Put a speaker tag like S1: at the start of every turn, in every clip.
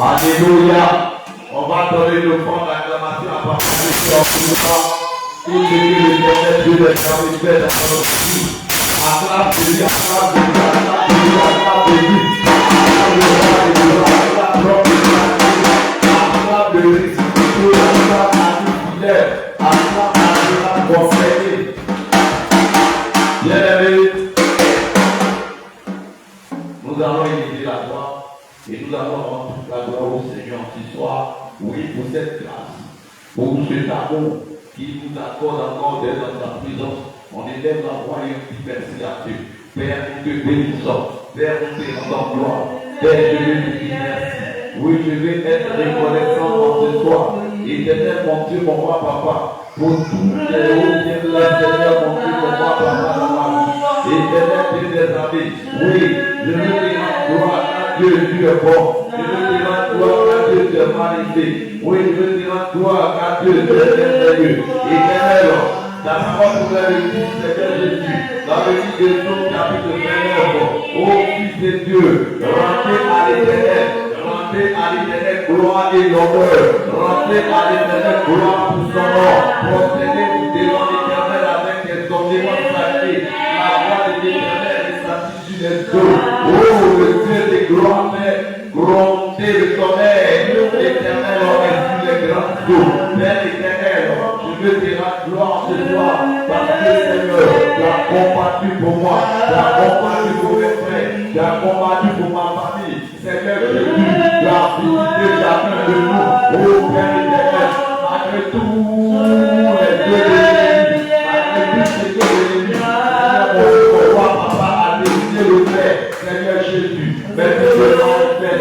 S1: Alléluia. On va donner le fond d'acclamation à partir de ce moment. Tout ce que l'Éternel Dieu est en train de faire dans notre vie. Acclame de lui, acclame de lui, acclame de lui, acclame de lui. Acclame de lui, acclame de lui, acclame de lui, acclame à lui fidèle, acclame à lui conseiller. Bien-aimés, nous allons élever la gloire. Et nous allons rendre toute la gloire au Seigneur ce soir, oui, pour cette grâce, pour cet amour qui nous accorde encore d'être dans sa présence. On élève la voix et on dit merci à Dieu. Père, nous te bénissons. Père, nous te rendons gloire. Père, je vais te dire merci. Oui, je vais être reconnaissant en ce soir. Éternel, mon Dieu, mon roi, papa, pour tous les hauts bien là, Seigneur, mon Dieu, mon roi, papa, dans ma vie. Éternel, Dieu des amis. Oui, je veux te rendre gloire. Dieu est bon. Je veux te rendre gloire à Dieu, tu es magnifique. Oui, je veux te rendre gloire à Dieu, tu es merveilleux. Éternel, la parole nous l'a dit, Seigneur Jésus, dans le livre de Job, chapitre 29, ô Fils de Dieu, rentrez à l'éternel, gloire et l'honneur, rentrez à l'éternel, gloire pour son nom, prosternez-vous devant l'éternel avec des ornements sacrés, la voix de l'éternel est s'assit sur les eaux. Oh, le Dieu de gloire, gronder le tonnerre, l'éternel aurait vu les grands eaux. Père éternel, je veux te rendre gloire ce soir, parce que Seigneur, tu as combattu pour moi, tu as combattu pour mes frères, tu as combattu pour ma famille. Seigneur Jésus, tu as visité chacun de nous. Oh Père éternel, malgré tous les deux de l'ennemi, malgré tous ces deux de l'ennemi, Seigneur, mon roi, papa a décidé de faire. Seigneur Jésus, merci de notre Père.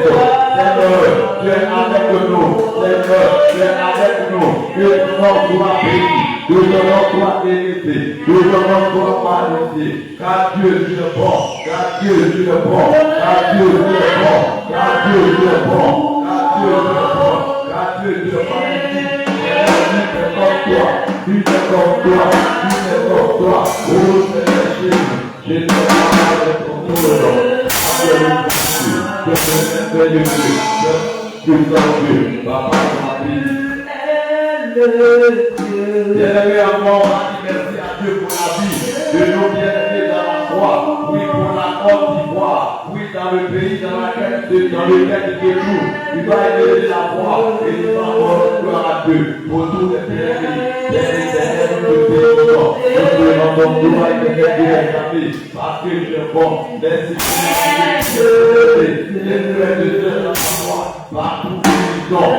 S1: Seigneur, tu es avec nous. Seigneur, tu es avec nous. Que ton nom soit béni. Que ton nom soit élevé. Que ton nom soit magnifié. Car Dieu, tu es bon. Car Dieu, tu es bon. Car Dieu, tu es bon. Car Dieu, tu es bon. Car Dieu, tu es bon. Car Dieu, tu es magnifique. Tu es comme toi. Tu es comme toi. Oh Seigneur Jésus, je te parle de ton nom. Bien-aimé encore, on dit merci à Dieu pour la vie de nos bien-aimés dans la foi, oui pour la Côte d'Ivoire, oui dans le pays dans lequel de nous, il va élever la foi et nous allons gloire à Dieu pour tous les bien-aimés. Bien-aimés, nous te bénissons, nous te rendons gloire et nous te parce que tu es bon. Merci pour les frères de Dieu dans la foi, partout où ils sont,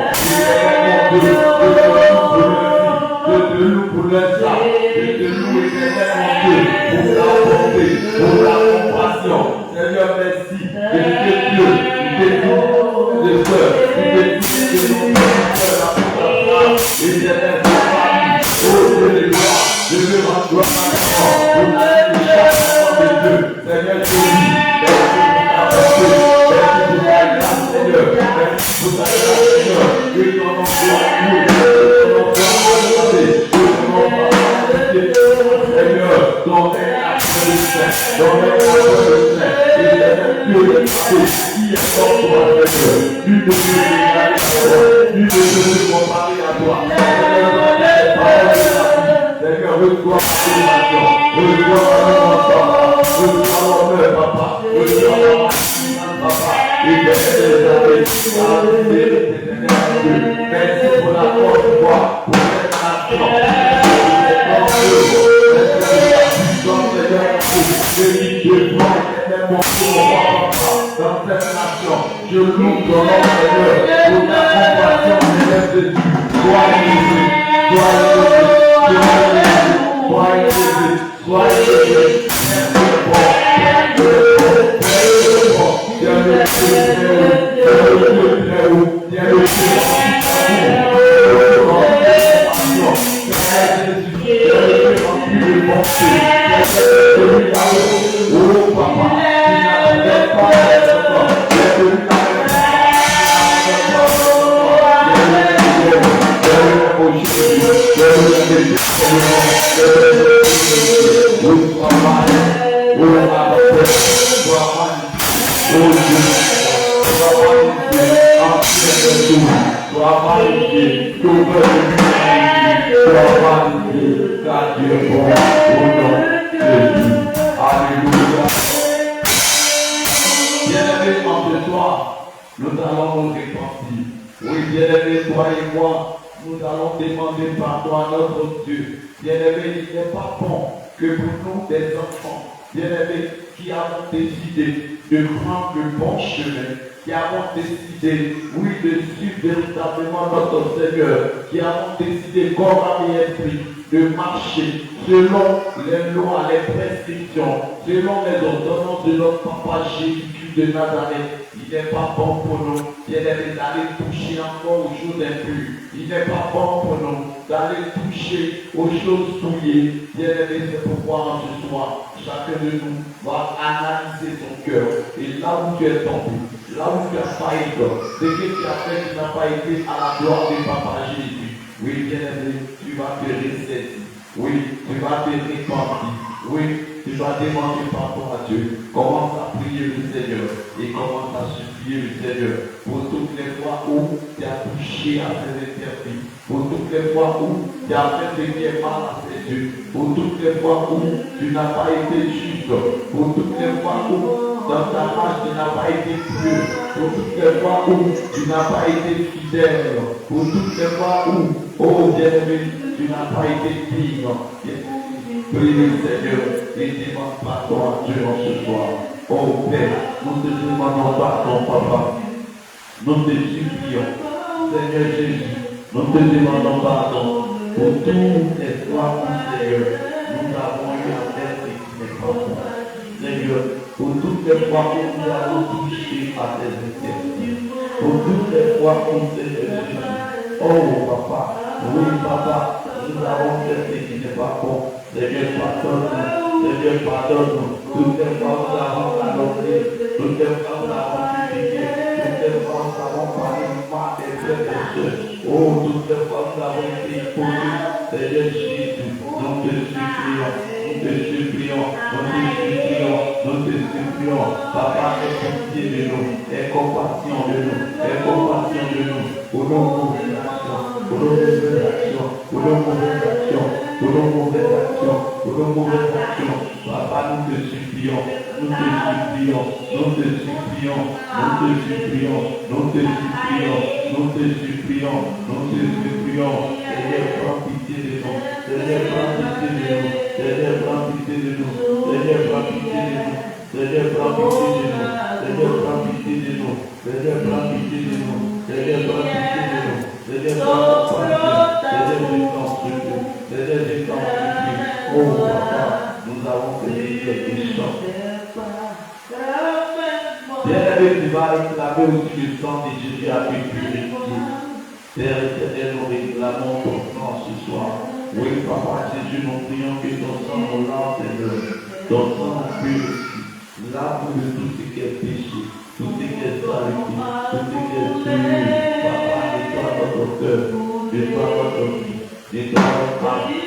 S1: je te loue pour le sang, je te loue éternel mon Dieu, pour la bonté, pour la compassion. Seigneur, merci, que tu es Dieu, tu es Dieu, de soeurs, tu es Dieu, de nos frères, Éternel, oh Dieu de gloire, je veux rendre gloire maintenant. Au nom de chaque de Dieu, Seigneur Jésus, merci pour ta grâce, Seigneur. Merci pour ta grâce, Seigneur. Que ton nom soit loué, que ton nom soit exalté, que ton nom soit magnifié. Seigneur, ton règne a fait le saint, ton règne a fait le saint. Éternel Dieu de paix, qui est comme toi, Seigneur. Nul ne peut t'égaler à toi, nul ne peut se comparer à toi. Seigneur, reçois ma adoration, reçois ma louange, reçois l'honneur, papa, reçois ma maximum, papa, et merci pour la force de foi, pour cette nation, dans cette nation, je loue ton nom, Seigneur, pour ta compassion, Seigneur Jésus, sois élevé, sois élevé. Sois élevé, sois élevé, Bien-aimé, entre toi, nous allons nous repentir. Oui, bien-aimé, toi et moi, nous allons demander pardon à notre Dieu. Bien-aimé, il n'est pas bon que pour nous, des enfants, bien-aimés, qui avons décidé de prendre le bon chemin, qui avons décidé, oui, de suivre véritablement notre Seigneur, qui avons décidé, corps, âme et esprit, de marcher selon les lois, les prescriptions, selon les ordonnances de notre papa Jésus-Christ de Nazareth. Il n'est pas bon pour nous, bien-aimés, d'aller toucher encore aux choses impures. Il n'est pas bon pour nous d'aller toucher aux choses souillées. Bien-aimés, c'est pourquoi ce soir, chacun de nous va analyser son cœur. Et là où tu es tombé, là où tu as failli, ce que tu as fait qui n'a pas été à la gloire de papa Jésus. Oui, bien-aimé, tu vas te ressaisir. Oui, tu vas te repentir. Oui, tu vas demander pardon à Dieu. Commence à prier le Seigneur et commence à supplier le Seigneur pour toutes les fois où tu as touché à ses interdits, pour toutes les fois où tu as fait ce qui est mal à ses yeux, pour toutes les fois où tu n'as pas été juste, pour toutes les fois où dans ta marche tu n'as pas été pieux, pour toutes les fois où tu n'as pas été fidèle, pour toutes les fois où, oh bien-aimé, tu n'as pas été digne. Prie le Seigneur et demande pardon à Dieu en ce soir. Oh Père, nous te demandons pardon, Papa. Nous te supplions, Seigneur Jésus, nous te demandons pardon pour toutes les fois où, Seigneur, nous avons eu à faire ce qui n'est pas bon. Seigneur, pour toutes les fois où nous avons touché à tes interdits, pour toutes les fois où, Seigneur Jésus, oh Papa, oui Papa, nous avons fait ce qui n'est pas bon. Seigneur, pardonne-nous. Seigneur, pardonne-nous. Toutes les fois où nous avons annoncé, toutes les fois où nous avons critiqué, toutes les fois où nous avons parlé mal des frères et des sœurs. Oh, toutes les fois où nous avons été hypocrites. Seigneur Jésus, nous te supplions, nous te supplions, nous te supplions, nous te supplions. Papa, aie pitié de nous, aie compassion de nous, aie compassion de nous. Pour nos mauvaises actions, pour nos mauvaises actions, pour nos mauvaises actions. Pour nos mauvaises actions, pour nos mauvaises actions, Papa, nous te supplions, nous te supplions, nous te supplions, nous te supplions, nous te supplions, nous te supplions, nous te supplions. Seigneur, prends pitié de nous, Seigneur, prends pitié de nous, Seigneur, prends pitié de nous, Seigneur, prends pitié de nous, Seigneur, prends pitié de nous, Seigneur, prends pitié de nous, Seigneur, prends pitié de nous, Seigneur, prends pitié de nous, Seigneur, prends pitié de nous, Seigneur, je t'en supplie. Oh Papa, nous avons fait des péchants. Bien-aimé, tu vas réclamer aussi le sang de Jésus à te purifier. Père éternel, nous clamons ton nom ce soir. Oui, Papa Jésus, nous prions que ton sang nous lave, Seigneur. Ton sang nous purifie. Lave-nous de tout ce qui est péché, tout ce qui est saleté, tout ce qui est souillé. Papa, nettoie notre cœur, nettoie notre vie, nettoie notre âme.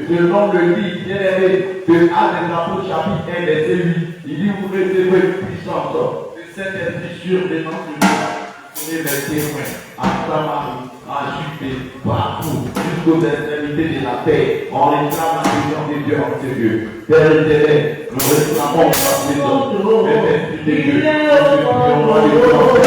S2: Selon le livre bien-aimé de Actes des Apôtres, chapitre 1, verset 8, il dit vous recevez une puissance de Saint-Esprit sur les noms de Dieu, et les témoins à Samarie, à Judée, partout, jusqu'aux extrémités de la terre. On réclame la puissance de Dieu en ce lieu. Père éternel, nous réclamons ta puissance, mais l'Esprit de Dieu, nous prions dans les corps,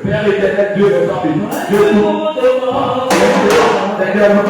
S2: Père éternel, Dieu de ta vie, Dieu tout. Yeah.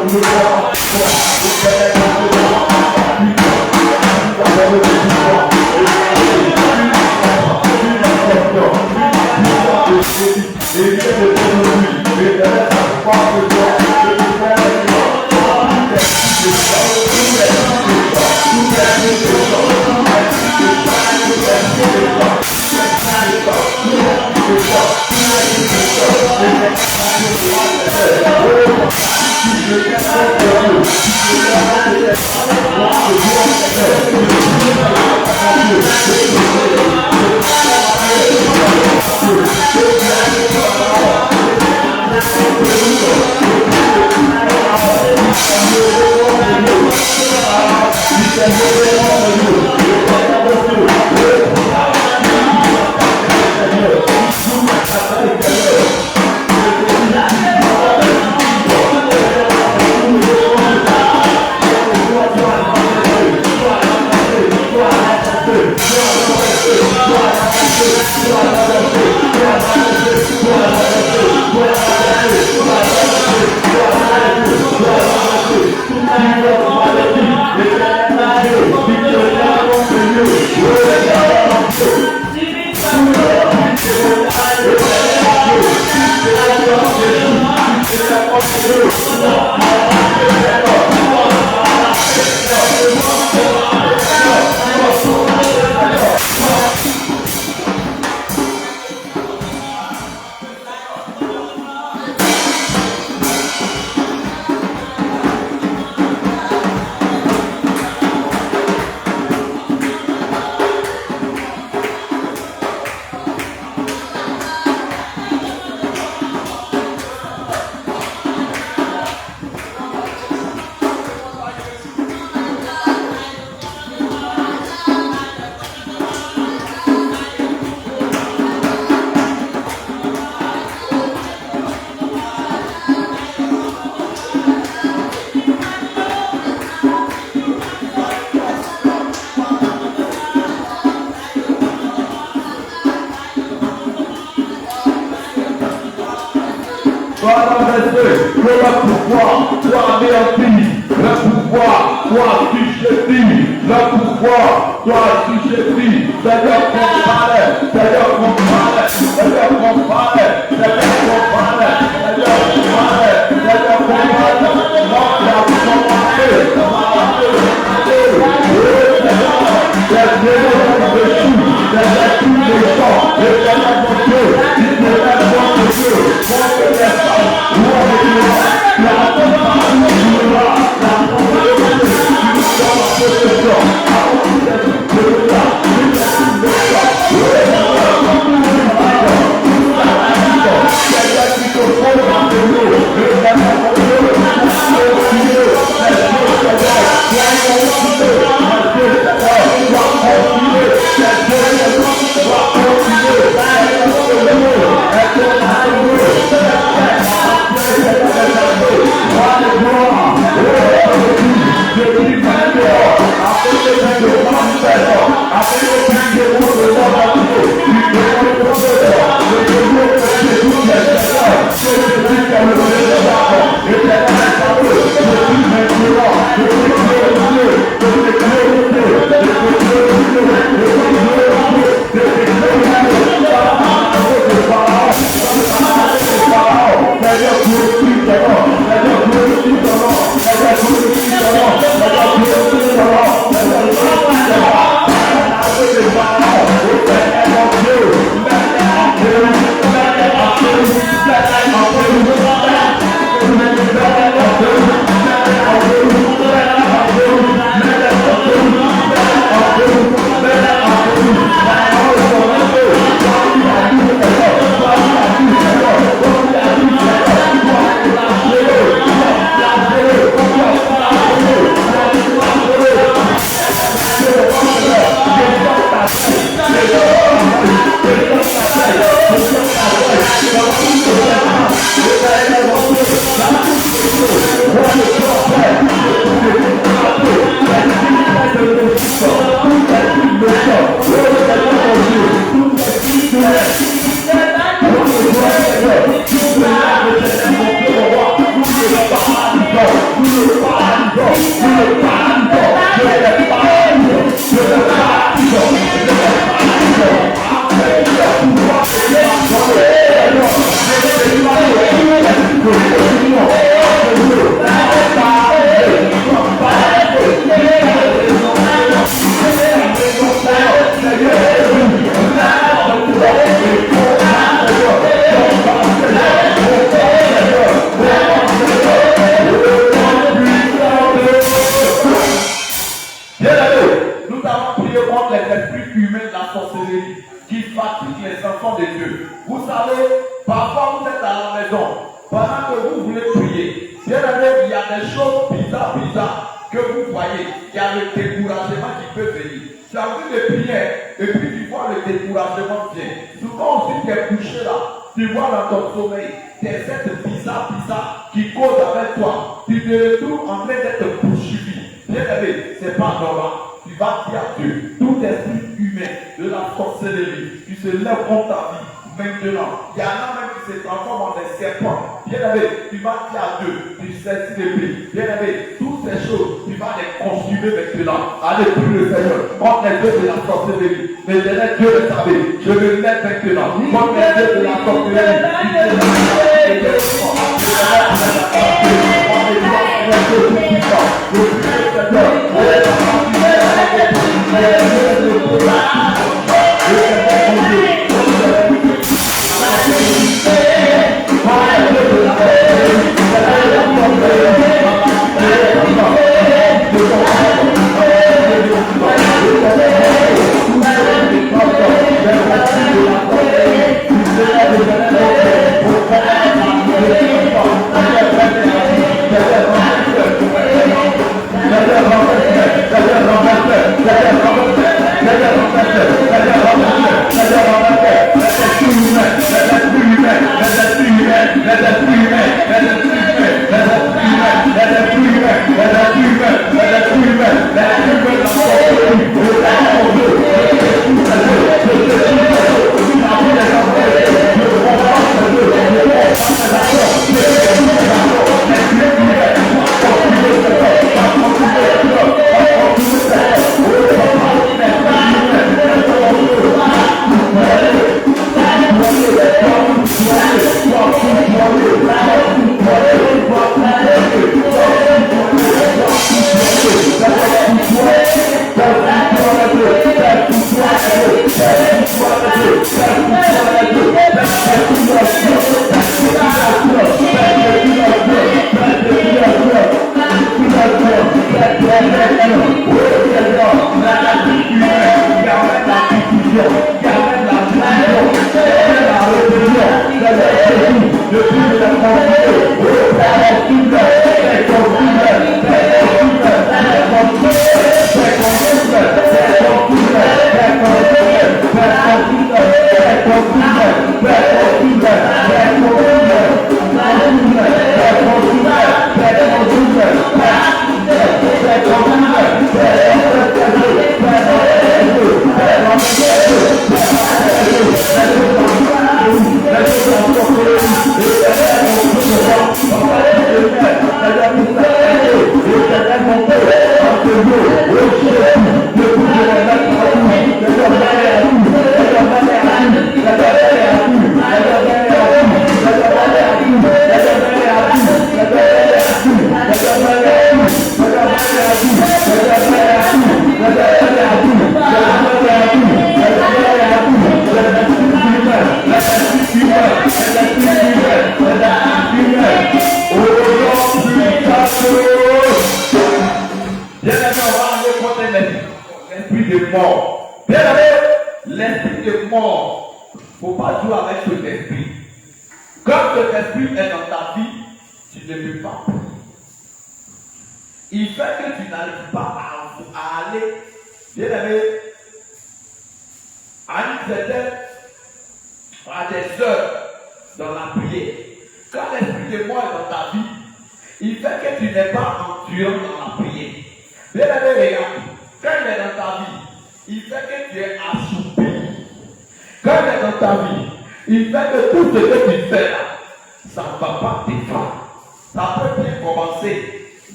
S2: que vous voulez prier, bien aimé, il y a des choses bizarres que vous voyez. Il y a le découragement qui peut venir. Tu as vu les prières et puis tu vois le découragement vient. Souvent aussi tu es couché là, tu vois dans ton sommeil des êtres bizarres qui causent avec toi. Tu te retrouves en train d'être poursuivi. Bien aimé, c'est pas normal. Tu vas dire à Dieu, tout esprit humain de la sorcellerie qui se lève contre ta vie maintenant. Il y en a même qui se transforment en des serpents. Bien aimé, tu vas dire à Dieu, tu sais si les prix. Bien aimé, toutes ces choses, tu vas les consumer maintenant. Allez, prie le Seigneur. Contre les dieux de la sorcellerie. Mais Dieu le savait. Je le mets maintenant. Contre les dieux de la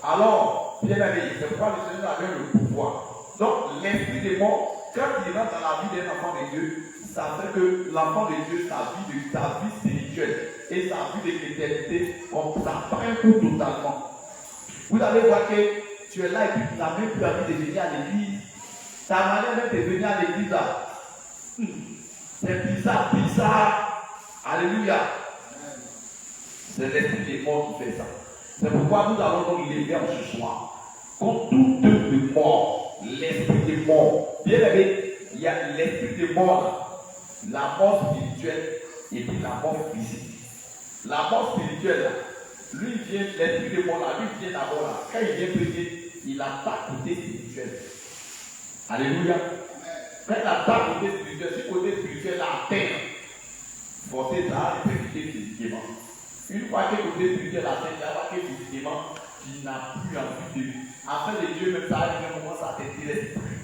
S2: Alors, bien aimé, c'est pourquoi le Seigneur avait le pouvoir. Donc, l'esprit des morts, quand il rentre dans la vie d'un enfant de Dieu, ça fait que l'enfant de Dieu, sa vie spirituelle et sa vie de l'éternité, ça prend coup totalement. Vous allez voir que tu es là et puis tu n'as même plus envie de venir à l'église. Ta manière même de venir à l'église là, c'est bizarre. Alléluia. C'est l'esprit des morts qui fait ça. C'est pourquoi nous allons donc lever ce soir contre tout œuvre de mort, l'esprit des morts. Bien aimé, il y a l'esprit des morts, la mort spirituelle et puis la mort physique. La mort spirituelle, lui vient, l'esprit des morts là, lui vient d'abord là. Quand il vient prier, il attaque côté spirituel. Alléluia. Quand il attaque côté spirituel, ce côté spirituel là atteint, forcé ça à persécuter physiquement. Une fois que le côté spirituel atteint, il va que physiquement, il n'a plus envie de lui. Après les dieux, même ça arrive un moment, ça t'attire l'esprit.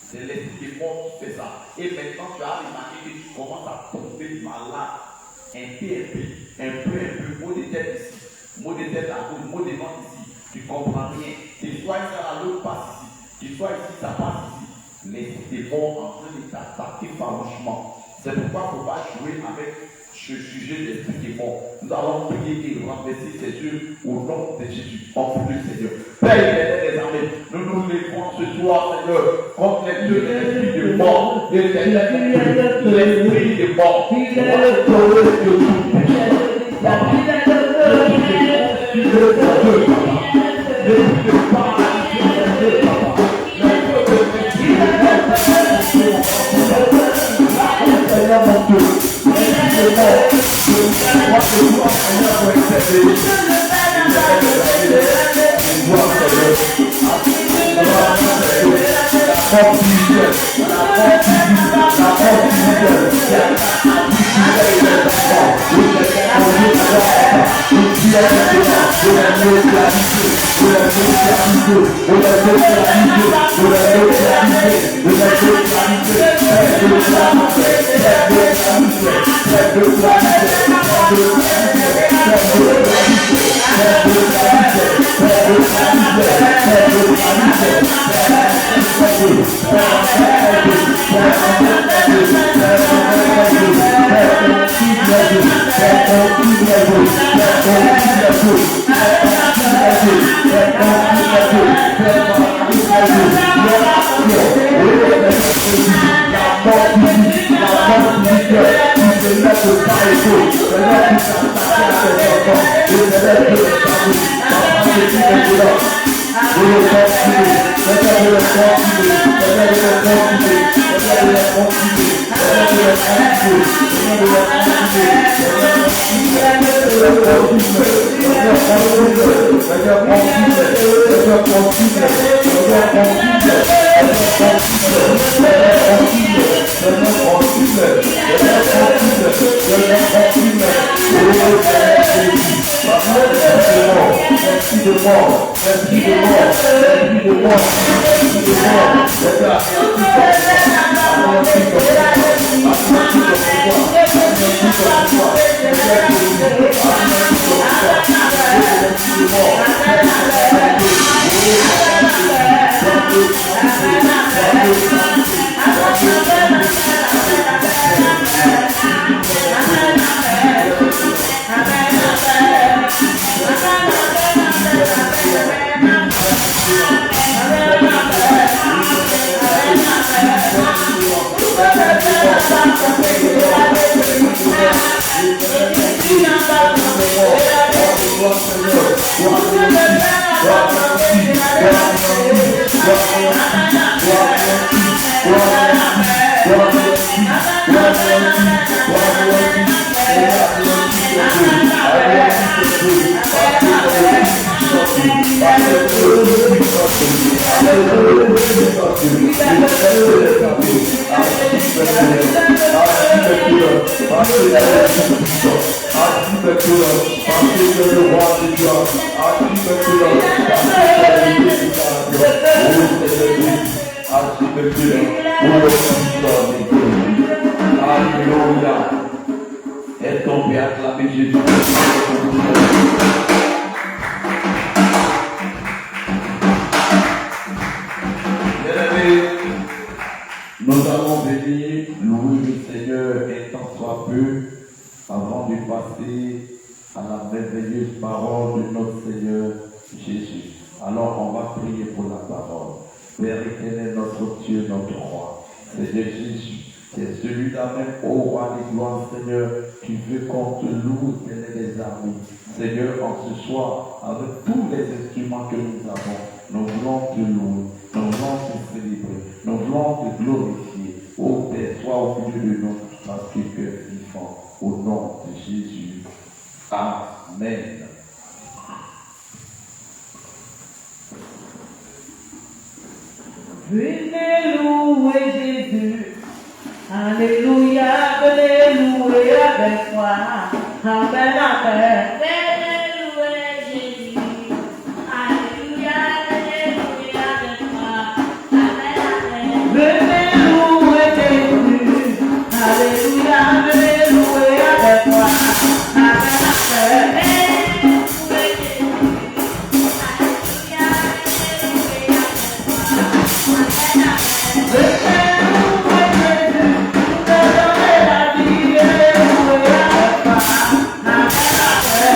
S2: C'est l'esprit des morts qui fait ça. Et maintenant, tu as remarqué que tu commences à tomber malade. Un peu, mot de tête ici, mot de tête à gauche, mot de ventre ici. Tu comprends rien. Tu sois ici, l'autre passe ici. Tu sois ici, ça passe ici. L'esprit des morts en train de t'attaquer farouchement. C'est pourquoi il ne faut pas jouer avec ce sujet d'esprit des morts. Nous allons prier et renverser ces yeux au nom de Jésus. En plus du Seigneur. Père éternel des armées, nous nous lèvons ce soir, Seigneur, contre les deux esprits de mort, l'esprit de mort. Est tombé à acclamer Jésus.
S1: venir louer le Seigneur et tant soit peu avant de passer à la merveilleuse parole de notre Seigneur Jésus. Alors on va prier pour la parole. Père éternel, notre Dieu, notre roi, Seigneur Jésus, c'est celui-là même, ô roi des gloires, Seigneur, qui veut qu'on te loue, Seigneur des armées. Seigneur, en ce soir, avec tous les instruments que nous avons, nous voulons te louer, nous voulons te célébrer, nous voulons te glorifier. Ô Père, sois au milieu de nous, parce que tu es vivant, au nom de Jésus. Amen.
S3: Venez louer Jésus. Alléluia, venez louer avec moi. Amen, amen.
S4: Venez louer Jésus. Alléluia, venez louer avec moi. Amen, amen.
S3: Venez louer Jésus. Alléluia, venez louer avec moi. Amen, amen.
S4: Venez louer Jésus. Alléluia, venez louer avec moi. Amen, amen.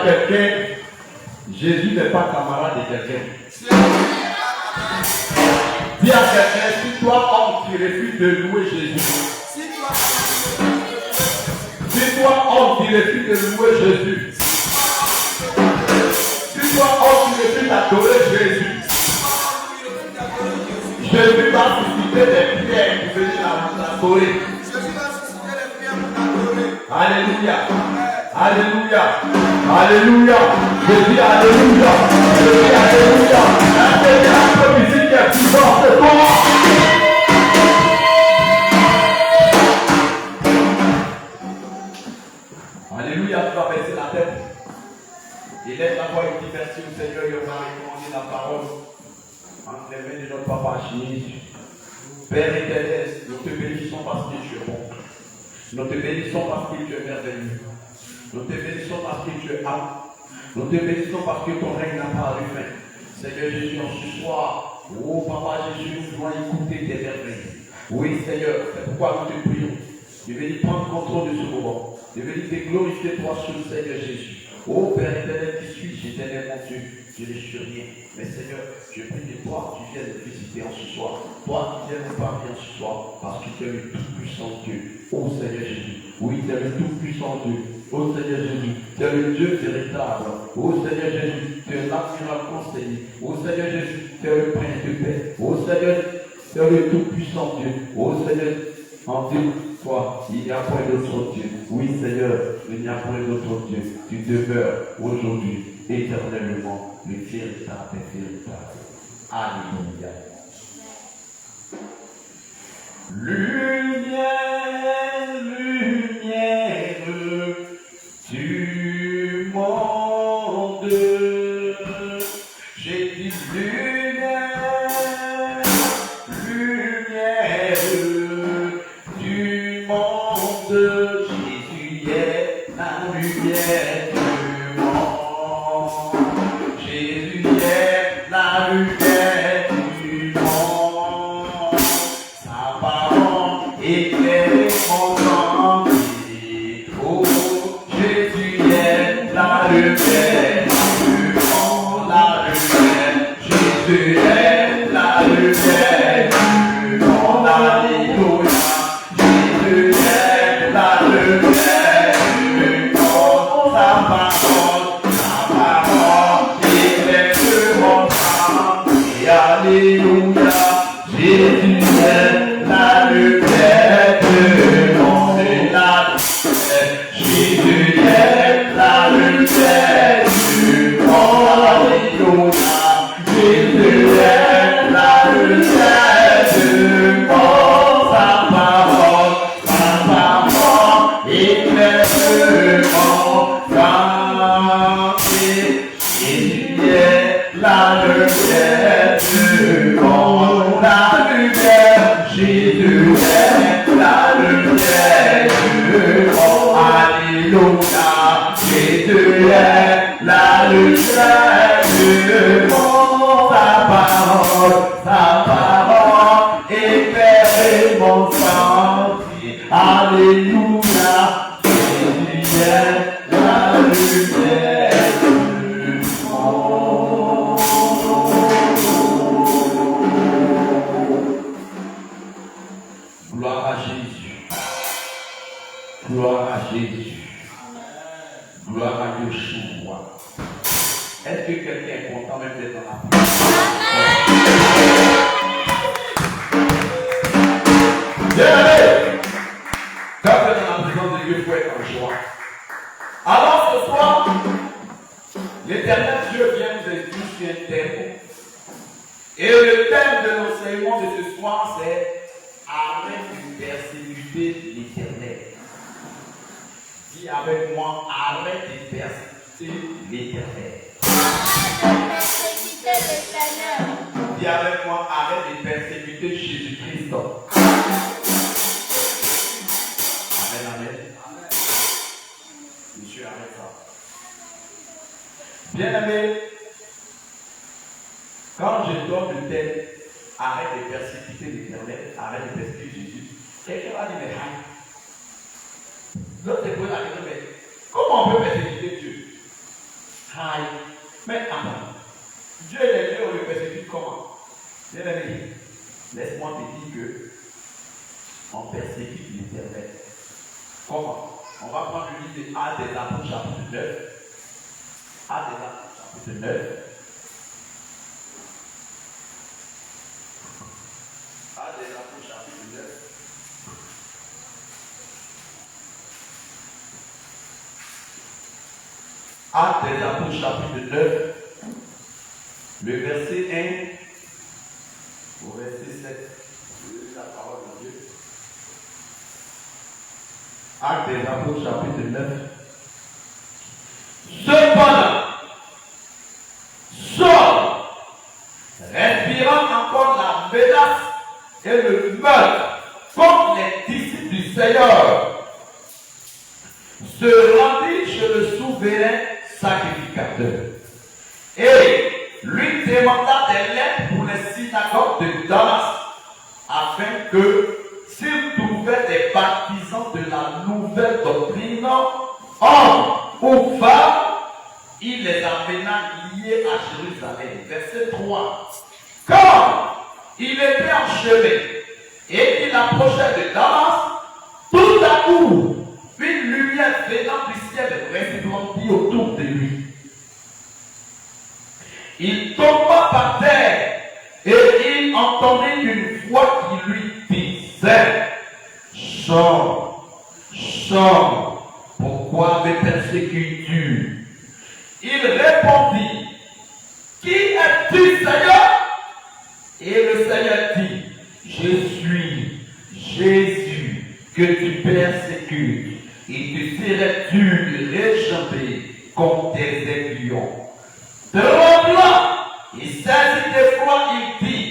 S2: quelqu'un, Jésus n'est pas camarade de quelqu'un. Dis à quelqu'un, si toi, homme, tu refuses de louer Jésus. Si toi, homme, tu refuses de louer Jésus. Si toi, homme, tu refuses d'adorer Jésus. Jésus va susciter des prières pour venir l'adorer. Alléluia. Alléluia. Alléluia. Je dis Alléluia. Je dis Alléluia. La dernière musique est plus forte que toi. Alléluia. Tu vas baisser la tête. Et laisse la voix et dit merci au Seigneur. Il va recommander la parole. Entre les mains de notre papa Jésus. Père éternel, nous te bénissons parce que tu es bon. Nous te bénissons parce que tu es merveilleux. Nous te bénissons parce que tu es âme. Nous te bénissons parce que ton règne n'a pas de fin. Seigneur Jésus, en ce soir, oh Papa Jésus, nous voulons écouter tes merveilles. Oui Seigneur, c'est pourquoi nous te prions. Je vais lui prendre contrôle de ce moment. Je vais lui te glorifier toi sur le Seigneur Jésus. Oh Père éternel, qui suis-je, éternel mon Dieu? Je ne suis rien. Mais Seigneur, je prie de toi, tu viens de visiter en ce soir. Toi qui viens nous parler en ce soir, parce que tu es le tout-puissant Dieu. Oh Seigneur Jésus, oui, tu es le tout-puissant Dieu. Oh Seigneur Jésus, tu es le Dieu véritable. Oh Seigneur Jésus, tu es l'admirable conseiller. Oh Seigneur Jésus, tu es le prince de paix. Oh Seigneur, tu es le tout-puissant Dieu. Oh Seigneur, en Dieu, toi, il n'y a point d'autre Dieu. Oui Seigneur, il n'y a point d'autre Dieu. Tu demeures aujourd'hui, éternellement, le véritable et véritable. Alléluia. Lumière, lumière du monde. J'ai dit lumière, lumière du monde. Jésus est la lumière du monde. Jésus est la lumière du monde. Sa parole éclaire mon sentier. Oh, Jésus est la lumière du monde. La lumière. Jésus est la lumière du monde. Alléluia. Jésus est la lumière du monde. Sa parole éclaire mon sentier. Alléluia. Jésus est la lumière du monde. Jésus est la lumière du monde. Alléluia. Jésus est la lumière du monde. Sa parole éclaire mon sentier. Jésus est la lumière du monde. La lumière. Jésus est la lumière du monde. Alléluia. Jésus est la lumière du monde. Sa parole éclaire mon sentier. Alléluia. Jésus est la lumière du monde. Gloire à Jésus. Gloire à Jésus. Gloire à Yeshua. Est-ce que quelqu'un est content même d'être dans la prière? Bien-aimé, quand tu es dans la présence de Dieu, il faut être en joie. Alors ce soir, l'Éternel Dieu vient nous instruire sur un thème. Et le thème de l'enseignement de ce soir, c'est arrête de persécuter l'Éternel. Dis avec moi, arrête de persécuter l'Éternel. Dis avec moi, arrête de persécuter Jésus-Christ. Amen, amen. Monsieur, arrête ça. Bien-aimé, quand je donne le thème, arrête de persécuter l'Éternel, arrête de persécuter Jésus, quelqu'un va dire, mais l'autre te pose la question, mais comment on peut persécuter Dieu? Aïe. Mais attends. Dieu est Dieu, on le persécute comment? Bien aimé, laisse-moi te dire que on persécute l'Éternel. Comment? On va prendre le livre de Actes des Apôtres, chapitre 9. Actes des Apôtres, chapitre 9. Actes des Apôtres, chapitre 9. Actes des Apôtres, chapitre 9. Le verset 1 au verset 7. Je lis la parole de Dieu. Actes des Apôtres, chapitre 9. Cependant, Saul, respirant encore la menace et le meurtre contre les disciples du Seigneur, se rendit chez le souverain sacrificateur et lui demanda des lettres pour les synagogues de Damas, afin que, s'il trouvait des partisans de la nouvelle doctrine, hommes ou femmes, il les amena liés à Jérusalem. Verset 3. Quand il était en chemin et qu'il approchait de Damas, tout à coup, une lumière venant du ciel resplendit autour de lui. Il tomba par terre et il entendit une voix qui lui disait: Saul, Saul, pourquoi me persécutes-tu? Il répondit: Qui es-tu, Seigneur? Et le Seigneur dit: Je suis Jésus que tu persécutes. Et tu serais-tu de réchauffer comme tes aiguillons? Tremblant et saisi d'effroi, il dit: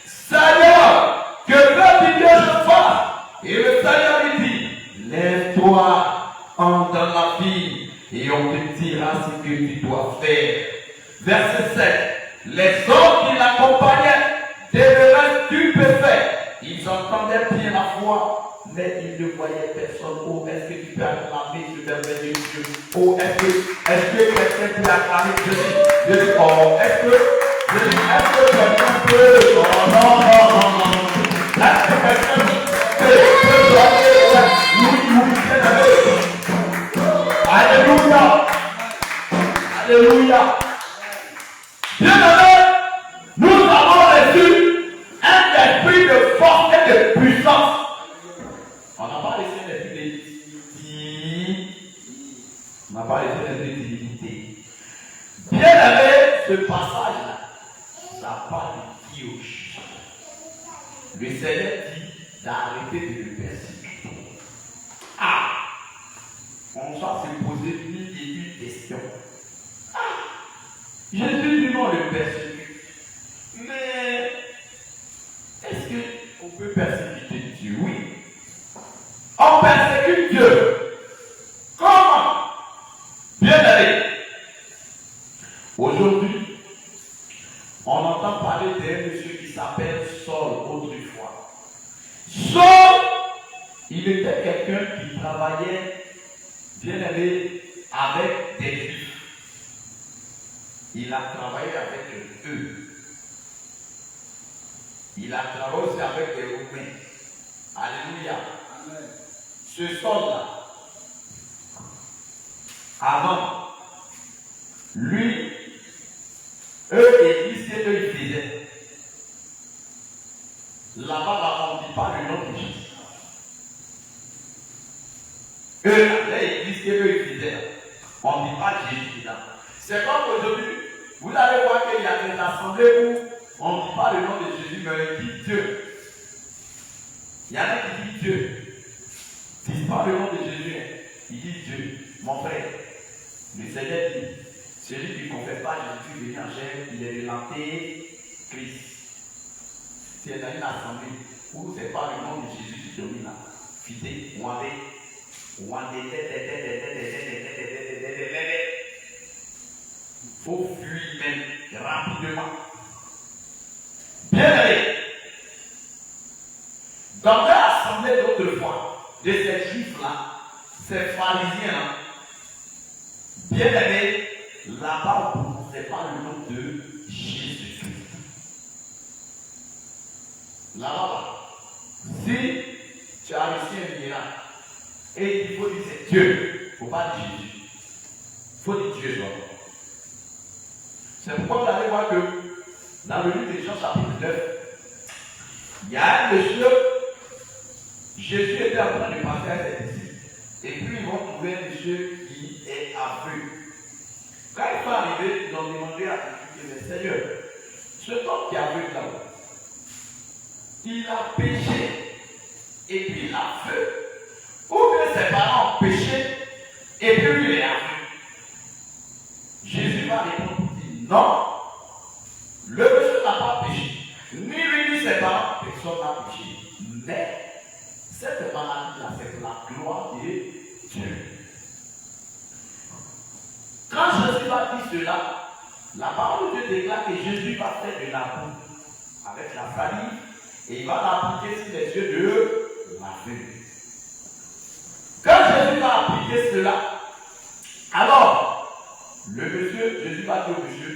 S2: Seigneur, que veux-tu que je fasse? Et le Seigneur lui dit: Lève-toi, entre dans la ville, et on te dira ce que tu dois faire. Verset 7. Les hommes qui l'accompagnaient demeuraient stupéfaits. Ils entendaient bien la voix, mais ils ne voyaient personne. Oh, est-ce que tu peux acclamer ce merveilleux Dieu? Oh, est-ce que quelqu'un peut acclamer Dieu? Oh, est-ce que quelqu'un peut? Oh, non. Est-ce que quelqu'un peut joindre? Oui, bien aimé. Alléluia. Alléluia. Bien aimé, nous avons reçu un esprit de force et de puissance. On n'a pas laissé l'esprit de timidité. On n'a pas laissé l'esprit de timidité. Bien aimé, ce passage-là, ça parle de Dieu. Le Seigneur dit d'arrêter de le persécuter. Ah! On va se poser une question. Jésus dit non le persécute. Mais est-ce qu'on peut persécuter Dieu? Oui. On persécute Dieu. Comment? Bien aimé. Aujourd'hui, on entend parler d'un monsieur qui s'appelle Saul autrefois. Saul, il était quelqu'un qui travaillait, bien aimé, avec des Juifs. Il a travaillé avec eux. Il a travaillé aussi avec les Romains. Alléluia. Amen. Ce Saul-là, avant, lui, eux, l'église que eux, ils faisaient. Là-bas, on ne dit pas le nom de Jésus. Eux, l'église que eux, ils faisaient. On ne dit pas Jésus là. C'est comme aujourd'hui, vous allez voir qu'il y a des assemblées où on ne dit pas le nom de Jésus, mais on dit Dieu. Il y en a qui disent Dieu. Ils ne disent pas le nom de Jésus, ils disent Dieu. Mon frère, le Seigneur dit, celui qui ne confesse pas Jésus venu en chair, il est relanté Christ. Si il y a une assemblée où ce n'est pas le nom de Jésus qui domine là, fidé, Wandé, il faut fuir même rapidement. Bien aimé. Dans l'assemblée d'autrefois, de ces juifs-là, ces pharisiens-là, bien aimés,
S1: là-bas, on ne prononçait pas le nom de Jésus-Christ. Là-bas, si tu as reçu un miracle et il faut dire c'est Dieu, il ne faut pas dire Jésus. Il faut dire Dieu. C'est pourquoi vous allez voir que dans le livre de Jean chapitre 9, il y a un monsieur, Jésus était en train de passer à ses disciples. Et puis ils vont trouver un monsieur qui est aveugle. Quand ils sont arrivés, ils ont demandé à Jésus, mais Seigneur, ce homme qui est aveugle là-haut, il a péché et puis il a aveugle. Ou bien ses parents ont péché et puis lui il est aveugle. Jésus va répondre pour dire non, le monsieur n'a pas péché. Ni lui ni ses parents, personne n'a péché. Mais cette maladie-là, c'est pour la gloire de Dieu. Quand Jésus va dire cela, la parole de Dieu déclare que Jésus va faire de la boue avec la salive et il va l'appliquer sur les yeux de l'aveugle. Quand Jésus va appliquer cela, alors le monsieur, Jésus va dire au monsieur,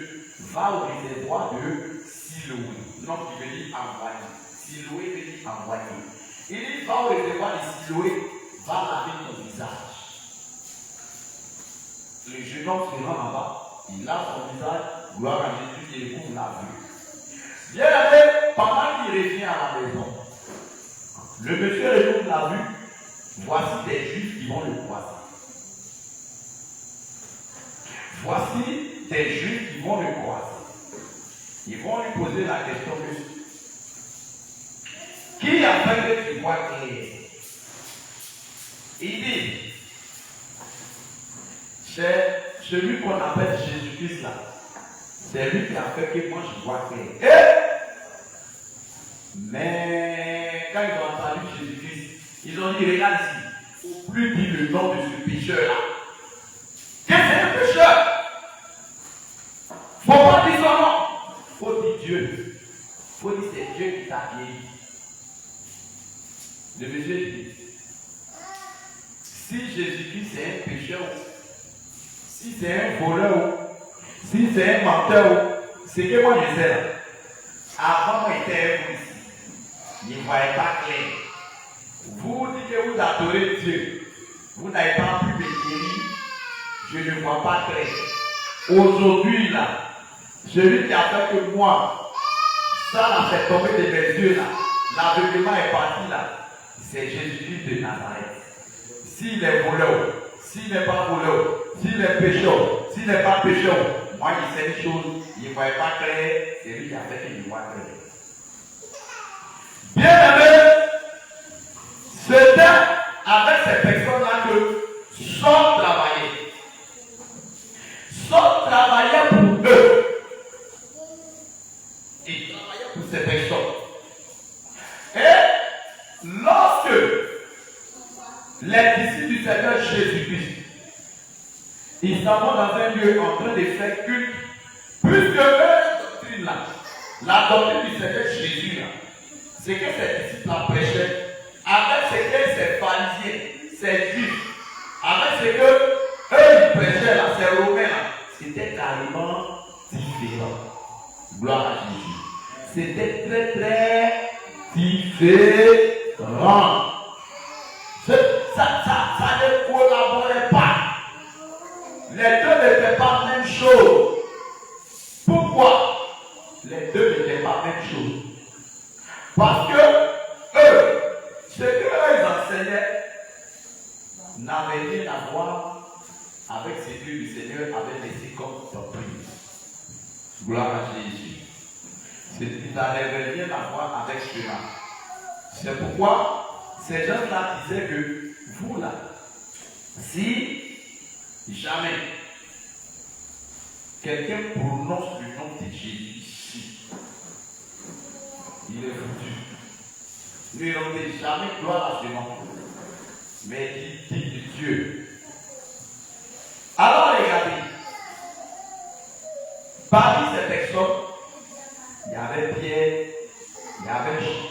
S1: va au réservoir de Siloé. Non, qui veut dire envoyer. Siloé veut dire envoyer. Il dit, va au réservoir de Siloé, va laver ton visage. Le jeune homme se rend là-bas, il lave son visage, gloire à Jésus qui découvre la vue. Bien aimé, pendant qu'il revient à la maison, le monsieur retrouve la vue, voici des juifs qui vont le croiser. Voici des juifs qui vont le croiser. Ils vont lui poser la question qui a fait que tu vois clair? Il dit, c'est celui qu'on appelle Jésus-Christ là. C'est lui qui a fait que moi je vois clair. Mais quand ils ont entendu Jésus-Christ, ils ont dit, regarde ici, il ne faut plus dire le nom de ce pécheur là. Qu'est-ce que c'est le pécheur? Il ne faut pas dire son nom. Il faut dire Dieu. Il faut dire c'est Dieu qui t'a guéri. Le monsieur dit, si Jésus-Christ c'est un pécheur, si c'est un voleur, si c'est un menteur, c'est que moi je sais là. Avant moi j'étais un policier. Il ne voyait pas clair. Vous dites que vous adorez Dieu. Vous n'avez pas pu me guérir. Je ne vois pas clair. Aujourd'hui là, celui qui a fait que moi, ça l'a fait tomber de mes yeux là. L'aveuglement est parti là. C'est Jésus-Christ de Nazareth. S'il est voleur, s'il n'est pas voleur, s'il est pécheur, s'il n'est pas pécheur, moi il sait une chose, il ne voyait pas clair, c'est lui qui a fait qu'il voit clair. Bien aimé, c'était avec ces personnes-là que Saul travaillait. Saul travaillait pour eux. Il travaillait pour ces personnes. Et lorsque les disciples du Seigneur Jésus-Christ, ils s'en vont dans un lieu en train de faire culte, puisque leur doctrine là, la doctrine du Seigneur Jésus là, c'est que ces disciples-là prêchaient, avec ce que ces pharisiens, ces juifs, avec ce que eux ils prêchaient là, ces romains là, c'était carrément différent. Gloire à Jésus. C'était très très différent. Ça ne collaborait pas. Les deux n'étaient pas la même chose. Pourquoi? Les deux n'étaient pas la même chose. Parce que eux, ce qu'eux enseignaient n'avait rien à voir avec ce que le Seigneur avait laissé comme doctrine. Gloire à Jésus. Ça n'avait rien à voir avec cela. C'est pourquoi ces gens-là disaient que vous là, si jamais quelqu'un prononce le nom de Jésus ici, il est foutu. Ne rendez jamais gloire à ce nom, mais dit de Dieu. Alors regardez, parmi ces personnes, il y avait Pierre, il y avait Jean,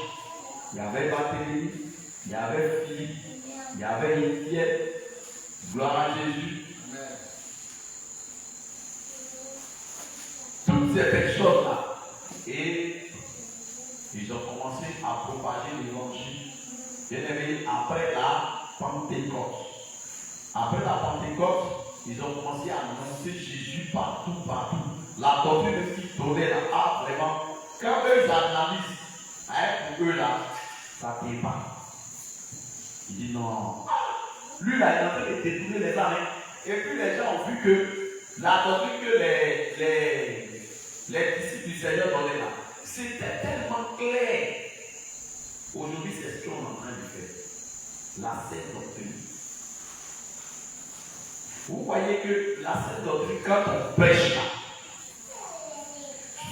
S1: il y avait Barthélemy, il y avait Philippe, il y avait Étienne. Gloire à Jésus. toutes ces personnes-là. Et ils ont commencé à propager l'évangile. Bien aimé, après la Pentecôte. Après la Pentecôte, ils ont commencé à annoncer Jésus partout. La doctrine qui donnait là, vraiment, quand eux analysent, pour eux là, ça ne paye pas. Il dit non. Lui là, il est en train de détourner les arrêts. Et puis les gens ont vu que la doctrine que les disciples du Seigneur donnaient là, c'était tellement clair. Aujourd'hui, c'est ce qu'on est en train de faire. La sainte doctrine. Vous voyez que la sainte doctrine, quand on prêche là,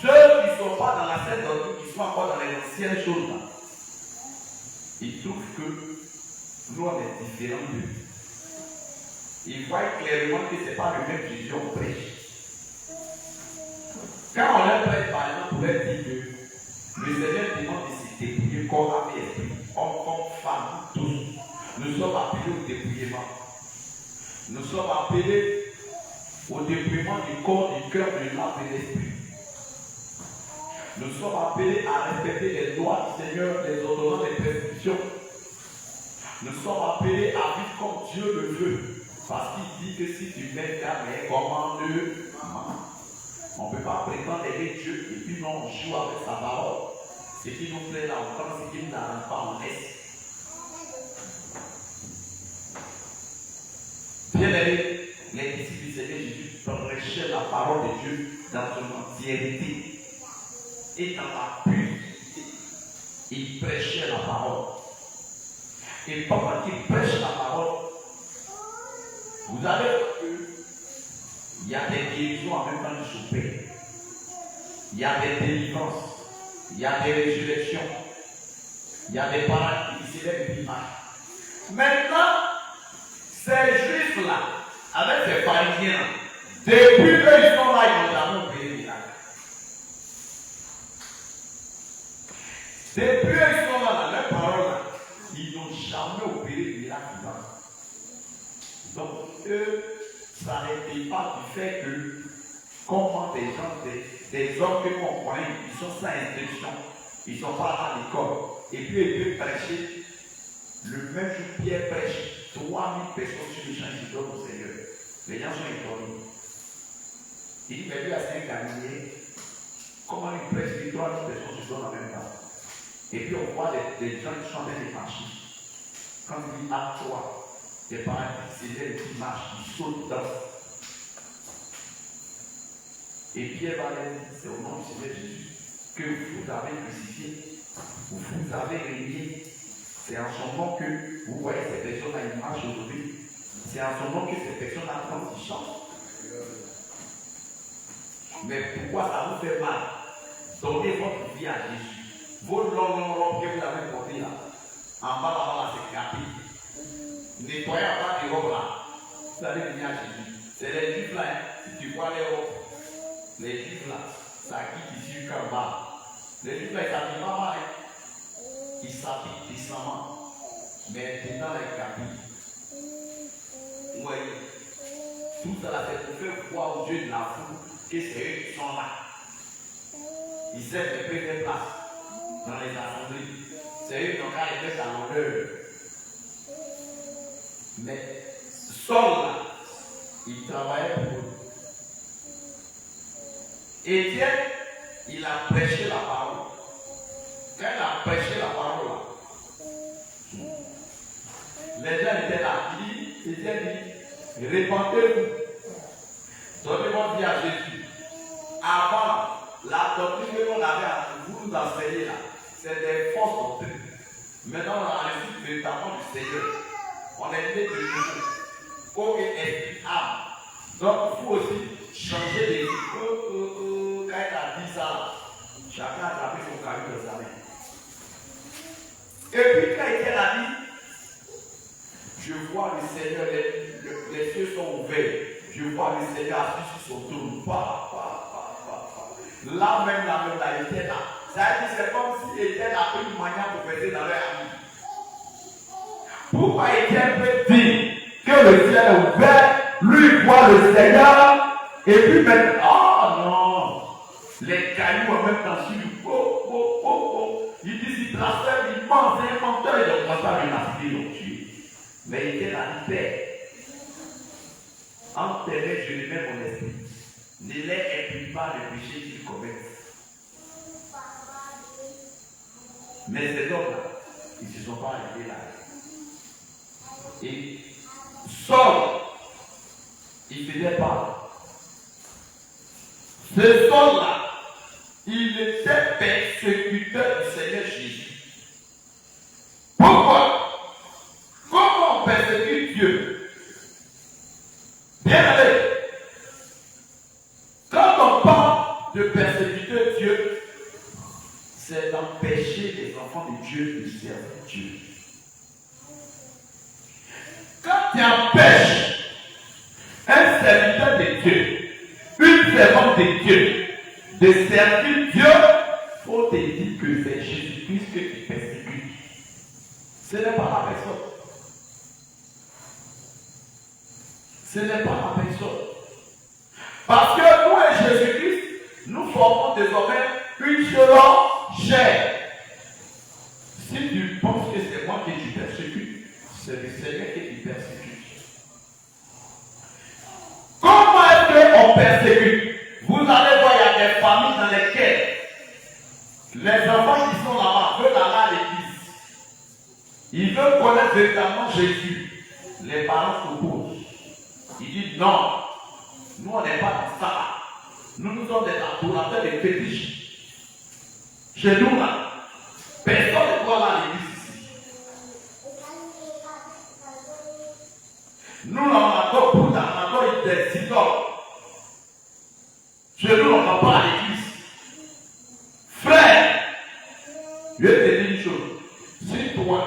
S1: ceux qui ne sont pas dans la sainte doctrine, qui sont encore dans les anciennes choses là, ils trouvent que nous on est différents d'eux. Ils voient clairement que ce n'est pas le même Jésus qu'on prêche. Quand on leur prêche, par exemple, on leur dit que le Seigneur demande de se dépouiller corps, âme et esprit, homme, femme, tous. Nous sommes appelés au dépouillement. Nous sommes appelés au dépouillement du corps, du cœur, de l'âme et de l'esprit. Nous sommes appelés à respecter les lois du Seigneur, les ordonnances, les prescriptions. Nous sommes appelés à vivre comme Dieu le veut. Parce qu'il dit que si tu mets ta main, commande-moi. On ne peut pas prétendre aimer Dieu et puis non, on joue avec sa parole. Ce qui nous plaît là, on prend, ce qui nous n'arrange pas, on laisse. Bien aimé, les disciples du Seigneur Jésus prêchaient la parole de Dieu dans son entièreté et dans la pureté. Ils prêchaient la parole. Et pendant qu'ils prêchent la parole, vous allez voir qu'il y a des guérisons en même temps du souper. Il y a des délivrances. Il y a des résurrections. Il y a des parents qui se lèvent et qui marchent. Maintenant, ces juifs-là, avec ces pharisiens, depuis qu'ils sont là, ils n'ont jamais opéré le miracle. Depuis qu'ils sont là, dans leur parole, ils n'ont jamais opéré le miracle. Donc, eux, ça n'était pas du fait que, comment des gens, des hommes que l'on connaît, ils sont sans instruction, ils ne sont pas à l'école, et puis ils peuvent prêcher. Le même jour, Pierre prêche 3000 personnes sur les champs, ils se donnent au Seigneur. Les gens sont étonnés. Il dit, mais lui, à Saint-Galilée, comment il prêche les 3000 personnes se donnent en même temps? Et puis on voit des gens qui sont en train de marcher. Quand il dit à toi, des parents qui s'élèvent, qui marchent, qui sautent dedans. Et Pierre va leur dire, c'est au nom du Seigneur Jésus que vous avez crucifié, vous avez régné. C'est en son nom que vous voyez ces personnes-là, ils marchent aujourd'hui. C'est en son nom que ces personnes-là font qui chantent. Mais pourquoi ça vous fait mal? Donnez votre vie à Jésus. Vos longues robes que vous avez portées là, en bas là-bas, c'est gâté. Nettoyez en bas des robes là. Vous allez venir à Jésus. C'est les juifs là, hein. Si tu vois les robes, les juifs là, ça quitte ici jusqu'en bas. Les juifs là, ils s'habillent pas mal. Ils s'habillent décemment. Mais dedans les capilles. Vous voyez, tout ça là, c'est pour faire voir aux yeux de la foule que c'est eux qui sont là. Ils aiment les premières places dans les assemblées. C'est eux qui ont qu'à les mettre à l'honneur. Mais Saul là, il travaillait pour eux. Étienne, il a prêché la parole. Quand il a prêché la parole là, les gens étaient là. Étienne dit, répandez-vous. Donnez votre vie à Jésus. Avant, la doctrine que l'on avait à vous nous enseigner là, c'est des fausses doctrines. Maintenant, on a reçu véritablement du Seigneur. On est né de Jésus. Corps et esprit, âme. Donc, il faut aussi changer de vie. Quand il a dit ça, chacun a attrapé son caillou dans sa main. Et puis, quand il a dit, je vois le Seigneur, les cieux sont ouverts. Je vois le Seigneur assis sur son trône. Là même, là, il était là. Ça veut dire c'est comme si Étienne a pris une manière pour passer dans leur ami. Pourquoi Étienne peut dire que le ciel est ouvert, lui voit le Seigneur, et puis maintenant, oh non,
S2: cailloux en même temps sur lui. Il dit, il transfère, il pense, c'est un menteur, il ne commence pas à menacer, ils l'ont tué. Mais il était la paix. Enterrez, je lui mets mon esprit. Ne les impuis pas le péché qu'ils commettent. Mais ces hommes-là, ils ne se sont pas arrêtés là. Et Saul, il faisait pas. Ce Saul-là, il était persécuteur du Seigneur Jésus. Pourquoi? Comment on persécute Dieu? Bien allé. Quand on parle de persécuter Dieu, c'est d'empêcher les enfants de Dieu de servir Dieu. Quand tu empêches un serviteur de Dieu, une servante de Dieu, de servir Dieu, il faut te dire que c'est Jésus-Christ que tu persécutes. Ce n'est pas la personne. Ce n'est pas la personne. Parce que nous et Jésus-Christ, nous formons désormais une seule chair. Si tu penses que c'est moi qui tu persécutes, c'est le Seigneur qui te persécute. Comment est-ce qu'on persécute? Vous allez voir, il y a des familles dans lesquelles les enfants qui sont là-bas veulent aller à l'église. Ils veulent connaître véritablement Jésus. Les parents s'opposent. Ils disent non, nous on n'est pas dans ça. Nous sommes des adorateurs des fétiches. Chez nous là, personne ne doit aller à l'église ici. Nous là, on adore Bouddha, on adore des idoles. Chez nous, on ne va pas à l'église. Frère, je vais te dire une chose. Si toi,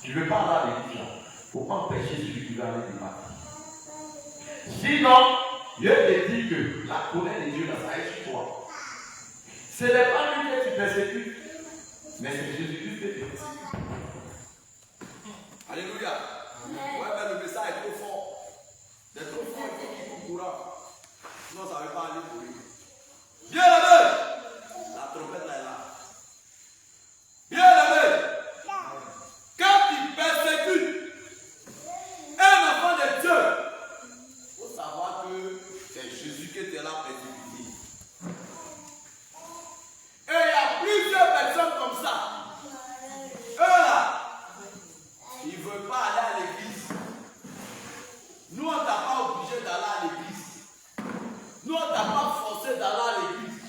S2: tu ne veux pas aller à l'église, il ne faut pas empêcher celui qui veut aller débattre. Sinon, je vais te dire que la colère de Dieu, là, ça est sur toi. Ce n'est pas lui que tu persécutes, mais c'est Jésus-Christ que tu persécutes.
S5: Alléluia. Ouais, mais le message est trop fort. C'est trop fort, il faut qu'il coupe courant. Sinon, ça ne va pas aller pour lui. Bien aimé, la trompette là est là. Bien aimé, quand tu persécutes un enfant de Dieu, il faut savoir que c'est Jésus qui était là persécuté. Et il y a plusieurs personnes comme ça. Eux là, ils ne veulent pas aller à l'église. Nous, on ne t'a pas obligé d'aller à l'église. Nous, on ne t'a pas forcé d'aller à l'église.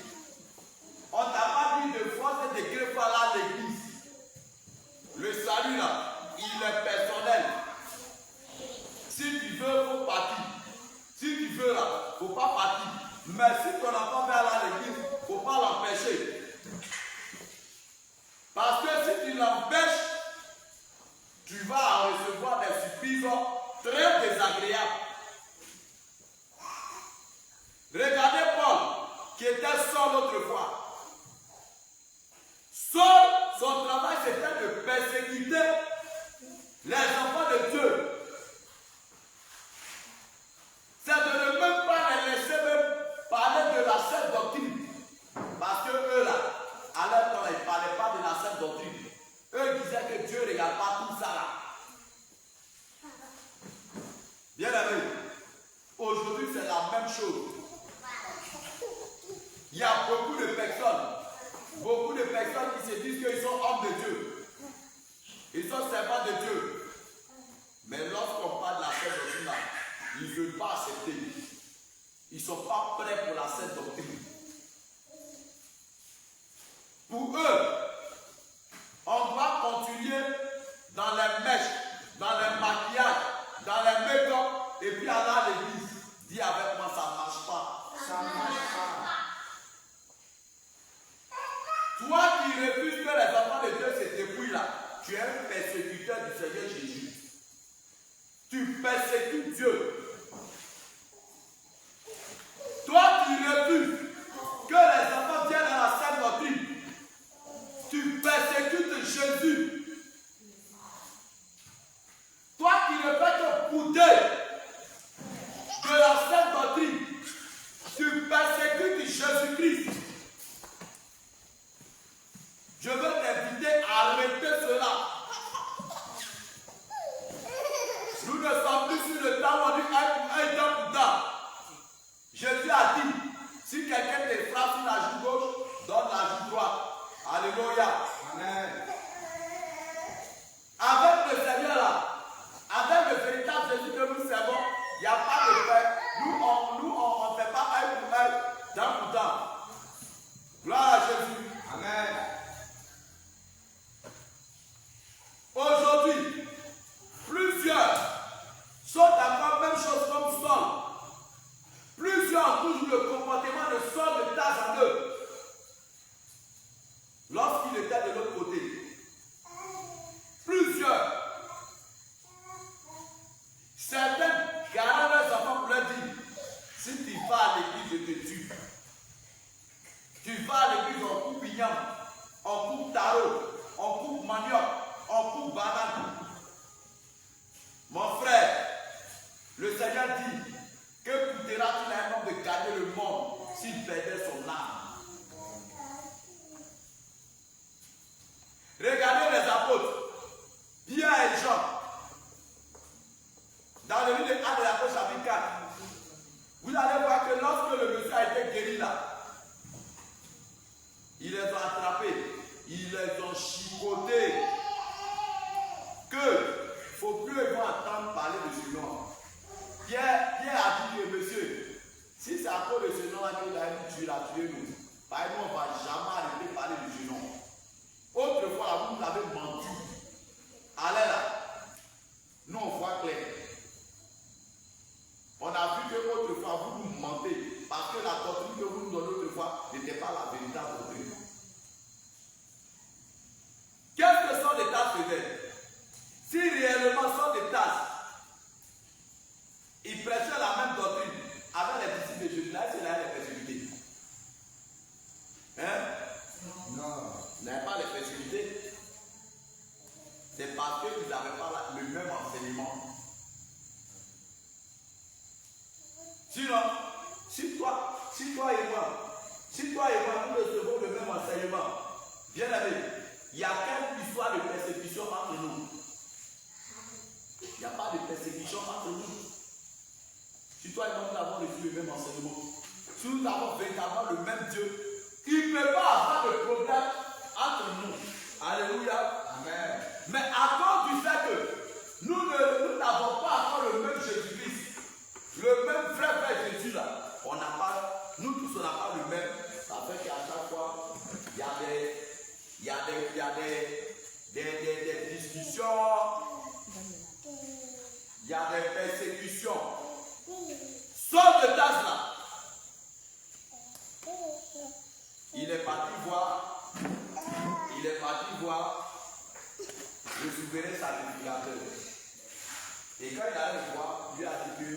S5: On ne t'a pas dit de force et de gré pour aller à l'église. Le salut là, il est personnel. Si tu veux, il faut partir. Si tu veux là, il ne faut pas partir. Mais si tu n'as pas fait aller à l'église, il ne faut pas l'empêcher. Parce que si tu l'empêches, tu vas recevoir des surprises très désagréables. Regardez Paul, qui était seul autrefois. Seul, son travail c'était de persécuter les enfants de Dieu. C'est de ne même pas les laisser même parler de la sainte doctrine. Parce que eux là, à leur temps, ils ne parlaient pas de la sainte doctrine. Eux disaient que Dieu ne regarde pas tout ça là. Bien aimé, aujourd'hui c'est la même chose. Il y a beaucoup de personnes qui se disent qu'ils sont hommes de Dieu. Ils sont servants de Dieu. Mais lorsqu'on parle de la sainte doctrine là, ils ne veulent pas accepter. Ils ne sont pas prêts pour la sainte doctrine. Pour eux, on doit continuer dans les mèches, dans les maquillages, dans les make-up, et puis aller à l'église. Dis avec moi, ça ne marche pas. Ça ne marche pas. Toi qui refuses que les enfants de Dieu se dépouillent là, tu es un persécuteur du Seigneur Jésus. Tu persécutes Dieu. Toi qui refuses que les enfants viennent à la sainte doctrine, tu persécutes Jésus. Toi qui ne fais que bouder de la sainte doctrine, tu persécutes Jésus-Christ. frappe sur la joue gauche, donne la joue droite. Alléluia.
S2: Amen.
S5: Avec le Seigneur là, avec le véritable Jésus que nous servons, il n'y a pas de paix. Nous, on ne fait pas œil pour œil, dent pour dent. Gloire à Jésus.
S2: Amen.
S5: Aujourd'hui, plusieurs sont encore même chose comme Saul. Plusieurs ont toujours le comportement de Saul de tasse en eux. Lorsqu'il était de l'autre côté. Plusieurs. Certains gardent leurs enfants pour leur dire, si tu vas à l'église, je te tue. Tu vas à l'église, on coupe igname, on coupe taro, on coupe manioc, on coupe banane. Mon frère, le Seigneur dit que coûtera-t-il à un homme de gagner le monde s'il perdait son âme? Regardez les apôtres, Pierre et Jean, dans le livre de Actes de l'Apôtre chapitre 4, vous allez voir que lorsque le monsieur a été guéri là, ils les ont attrapés, ils les ont chicotés, que il ne faut plus entendre parler de ce nom. Pierre a dit que monsieur, si c'est à cause de ce nom-là qu'il a dit tu l'as tué nous, par exemple, on ne va jamais arrêter de parler de ce nom. Autrefois, là, vous nous avez menti. Allez là, nous on voit clair. On a vu que autrefois vous nous mentez parce que la doctrine que vous nous donnez autrefois n'était pas la véritable doctrine. Qu'est-ce que sont les tasses faisaient? Si réellement sont des tasses, ils prêchaient la même doctrine avec les disciples de Jésus, là c'est là les persécutés. Hein?
S2: Non.
S5: Ils n'avaient pas les persécutés. C'est parce qu'ils n'avaient pas le même enseignement. Sinon, si toi et moi, nous recevons le même enseignement, bien aimé, il n'y a qu'une histoire de persécution entre nous. Il n'y a pas de persécution entre nous. Si toi et moi nous avons reçu le même enseignement, si nous avons véritablement le même Dieu, il ne peut pas avoir de problème entre nous. Alléluia.
S2: Amen.
S5: Mais à cause du fait que nous n'avons pas encore le même Jésus-Christ, le même vrai Jésus là, nous tous on n'a pas le même. Ça fait qu'à chaque fois, il y a des discussions, il y a des persécutions. Sauf de Tasse là. Il est parti voir le souverain sacrificateur. Et quand il allait le voir, il lui a dit que,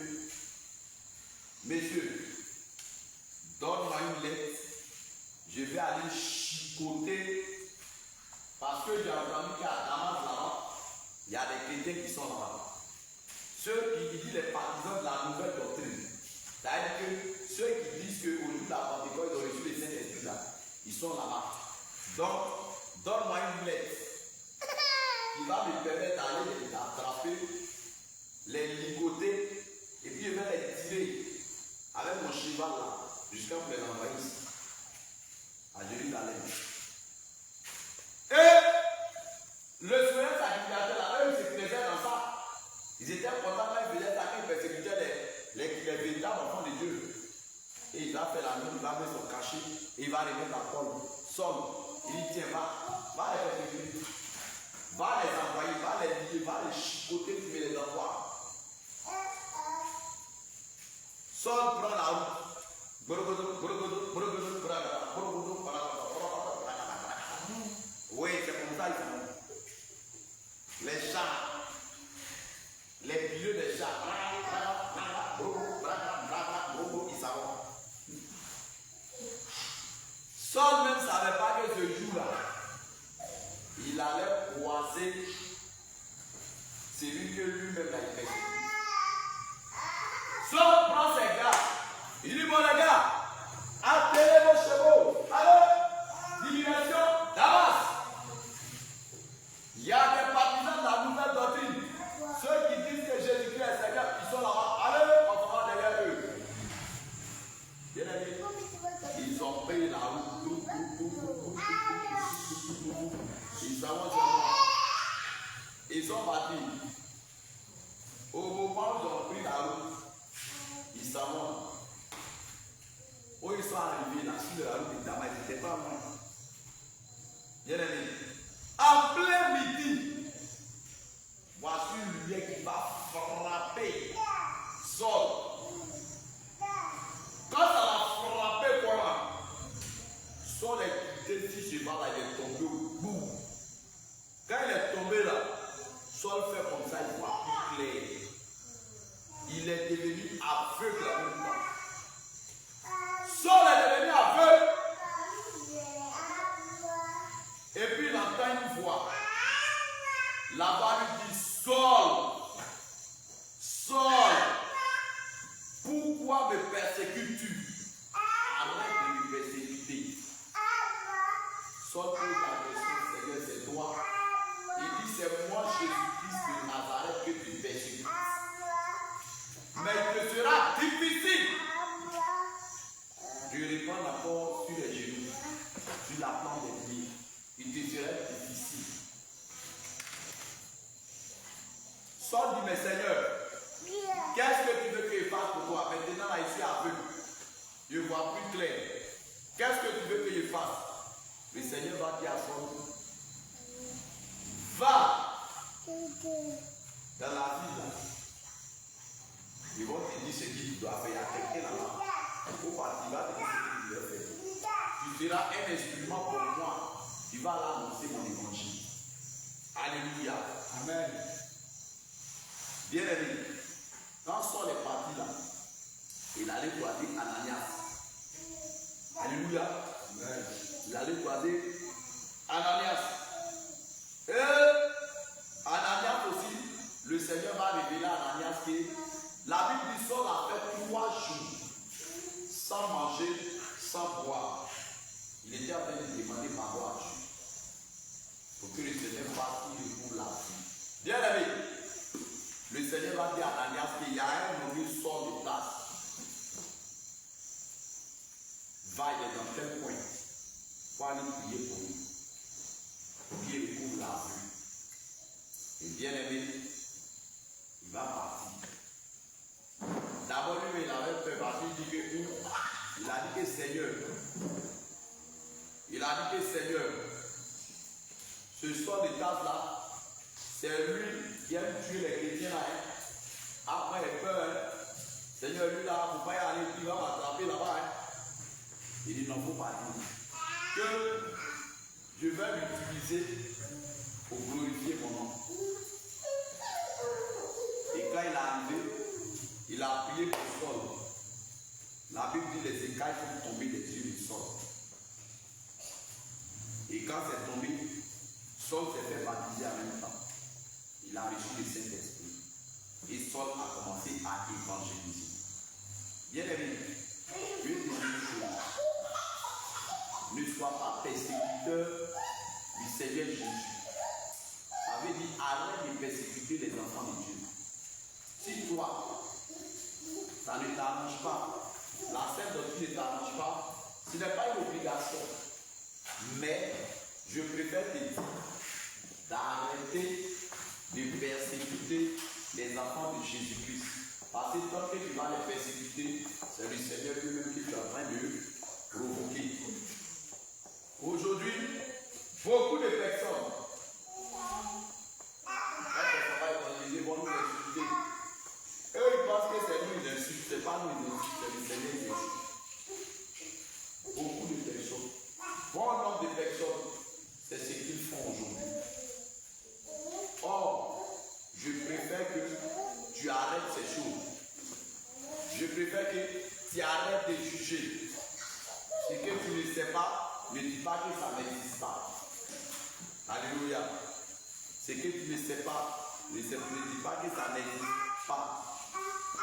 S5: messieurs, donne-moi une lettre, je vais aller chicoter, parce que j'ai entendu qu'à Damas là-bas, il y a des chrétiens qui sont là-bas. Ceux qui disent les partisans de la nouvelle doctrine. C'est-à-dire que ceux qui disent qu'au jour de la Pentecôte, ils ont reçu les Saint-Esprit là, ils sont là-bas. Donc, donne-moi une lettre qui va me permettre d'aller les attraper, les ligoter, et puis je vais les tirer avec mon cheval là, jusqu'à me les envoyer ici, à Jérusalem. Et le souverain sacrificateur là, eux, ils se plaisaient dans ça. Ils étaient contents quand ils faisaient ça, qu'ils persécutaient les véritables enfants de Dieu. Et il va faire la nuit, il va mettre son cachet, et il va remettre la Paul. Somme. Il dit tiens, va les persécuter. Va les envoyer, va les lier, va les chicoter, tu veux les envoyer. Saul prend la route. Oui, c'est comme ça ils font. Les chats, les piliers des chats, ils savent. Saul même ne savait pas que ce jour-là, il allait croiser celui que lui-même l'a fait. Saul prend ses gars. Il dit, bon les gars, attelez vos chevaux. Allez, direction Damas. Il y a des partisans de la nouvelle doctrine. Ceux qui disent que Jésus-Christ est Seigneur, ils sont là-bas. Allez, on va derrière eux. Bien aimé, ils ont payé la route. Ils s'avancent seulement. Ils sont partis. Au moment où ils ont pris la route, ils s'avancent. Où ils sont arrivés, la suite de la route de Dama, ils n'étaient pas loin. Bien aimé. En plein midi, voici une lumière qui va frapper Saul. Quand ça va frapper quoi? Saul est quitté ce cheval là, il est tombé au bout. Quand il est tombé là, Saul fait comme ça, il voit plus clair. Il est devenu aveugle en même temps. Saul est devenu aveugle. Et puis il entend une voix. La voix lui dit, Saul, Saul, pourquoi me persécutes-tu? Arrête de me persécuter. Saul pose la question, Seigneur, c'est toi. Il dit, c'est moi, Jésus-Christ de Nazareth, que tu persécutes. Mais il te sera difficile. Je réponds encore sur les genoux, sur la plante des pieds. Il te serait difficile. Saul dit, mais Seigneur, qu'est-ce que tu veux que je fasse pour toi? Maintenant, là, ici, aveugle. Je vois plus clair. Qu'est-ce que tu veux que je fasse? Le Seigneur va dire à Saul, va dans la ville là. Ils vont te dire ce qu'il doit faire. Il y a quelqu'un là-bas. Il faut partir, il va te dire ce qu'il doit faire. Tu seras un instrument pour moi. Tu vas là annoncer mon évangile. Alléluia. Amen. Bien aimé, quand Saul est parti là, il allait croiser Ananias. Alléluia. Amen. Il allait croiser Ananias. Et Ananias aussi, le Seigneur va révéler à Ananias que la Bible dit Saul a fait 3 jours sans manger, sans boire. Il était en train de demander pardon à Dieu pour que le Seigneur fasse tout pour la vie. Bien aimé, le Seigneur va dire à Ananias qu'il y a un nommé Saul de place. Va, il est dans tel point. Il faut aller prier pour lui. Prier pour la vie. Et bien aimé, il va partir. D'abord, lui, il avait peur parce qu'il dit que il a dit que Seigneur, ce soir de tasse là, c'est lui qui aime tuer les chrétiens là. Hein. Après, il peur. Hein. Seigneur, lui là, il ne faut pas y aller, il va m'attraper là-bas. Hein. Il dit non, il ne faut pas dire. Que je vais l'utiliser pour glorifier mon nom. Et quand il est arrivé, il a prié pour Saul. La Bible dit les écailles sont tombées des yeux de Saul. Et quand c'est tombé, Saul s'est fait baptiser en même temps. Il a reçu le Saint-Esprit. Et Saul a commencé à évangéliser. Bien aimé, je vais te dire une chose. Ne sois pas persécuteur du Seigneur Jésus. Ça veut dire arrête de persécuter les enfants de Dieu. Si toi, ça ne t'arrange pas, la sainte doctrine ne t'arrange pas, ce n'est pas une obligation. Mais je préfère te dire d'arrêter de persécuter les enfants de Jésus-Christ. Parce que tant que tu vas les persécuter, c'est le Seigneur lui-même qui est en train de provoquer. Aujourd'hui, beaucoup de personnes, quand on ne va pas évangéliser, vont nous insulter. Eux, ils pensent que c'est nous qui insultent, ce n'est pas nous qui insultent, c'est le Seigneur qui insulte. Beaucoup de personnes, bon nombre de personnes, c'est ce qu'ils font aujourd'hui. Or, je préfère que tu arrêtes ces choses. Je préfère que tu arrêtes de juger. Ce que tu ne sais pas, ne dis pas que ça n'existe pas. Alléluia. Ce que tu ne sais pas, ne dis pas que ça n'existe pas.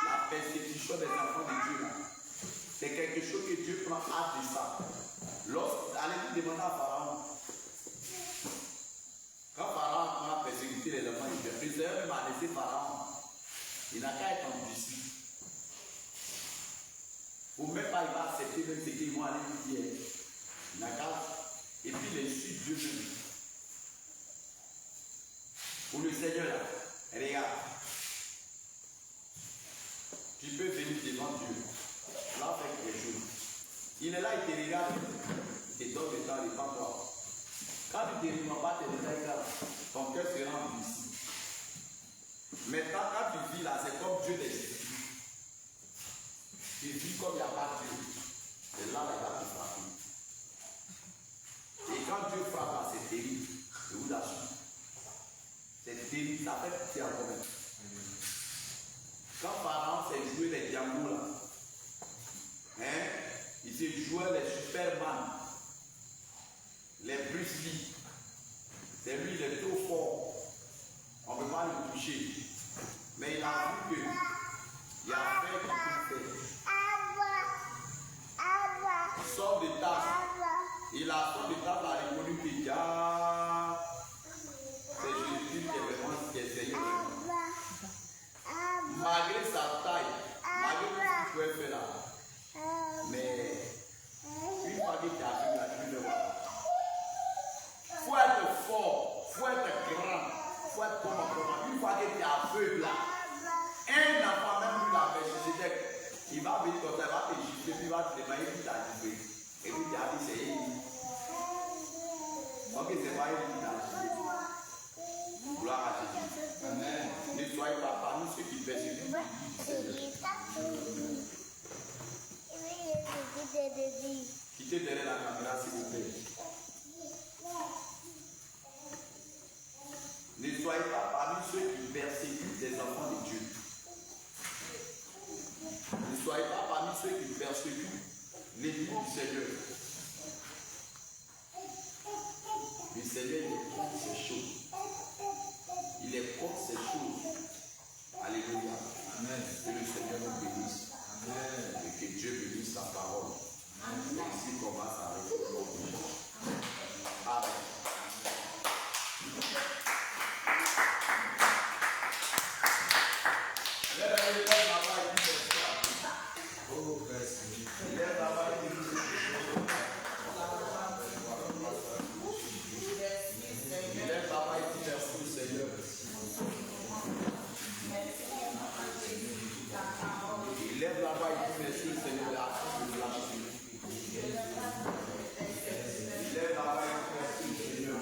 S5: La persécution des enfants de Dieu, c'est quelque chose que Dieu prend hâte de ça. Allez-vous demander à Pharaon. Quand Pharaon a persécuté les enfants de Dieu, le Seigneur même a laissé Pharaon. Il n'a qu'à être en justice. Ou même pas, il va accepter même ce qu'ils vont aller lui dire. Pour le Seigneur là, regarde. Tu peux venir devant Dieu. Là, faire quelque chose. Il est là, il te regarde. Il te donne le temps, il n'est pas toi. Quand tu ne te rends pas, tu es déjà là. Ton cœur se rend ici. Maintenant, quand tu vis là, c'est comme Dieu t'explique. Tu vis comme il n'y a pas Dieu. C'est là la garde qui frappe. Et quand Dieu frappe là, c'est terrible. Je vous assure. C'est terrible. Ça fait pitié encore même. Quand Pharaon s'est joué les diamants là, hein, il s'est joué les Superman, les Bruce Lee. C'est lui, il est trop fort. On ne peut pas le toucher. Mais il a vu que il y a fait qu'il peut faire. Il sort de table. Il a sorti de table, il a reconnu que c'est Jésus qui est vraiment qui est Seigneur. Malgré sa taille, malgré tout ce qu'il pouvait faire là. Mais une fois qu'il t'a vu là, tu le vois. Il faut être fort, il faut être grand, il faut être comment. Une fois qu'il est aveugle là, un enfant même lui l'a fait, il va venir comme ça, il va te gifler, puis il va te demander qui t'a giflé. Et puis tu as dit c'est lui. Ok, c'est pas lui qui t'a giflé. Gloire à Jésus. Amen. Ne soyez pas parmi ceux qui persécutent. Quittez derrière la caméra s'il vous plaît. Ne soyez pas parmi ceux qui persécutent les enfants de Dieu. Ne soyez pas parmi ceux qui persécutent l'ennemi du Seigneur. Le Seigneur, il est contre ces choses. Il est contre ces choses. Alléluia. Amen. Que le Seigneur nous bénisse. Amen. Et que Dieu bénisse sa parole. Amen. Ainsi qu'on va s'arrêter. Amen. Lève la main et dis merci au Seigneur de la lève la main et dis merci au Seigneur.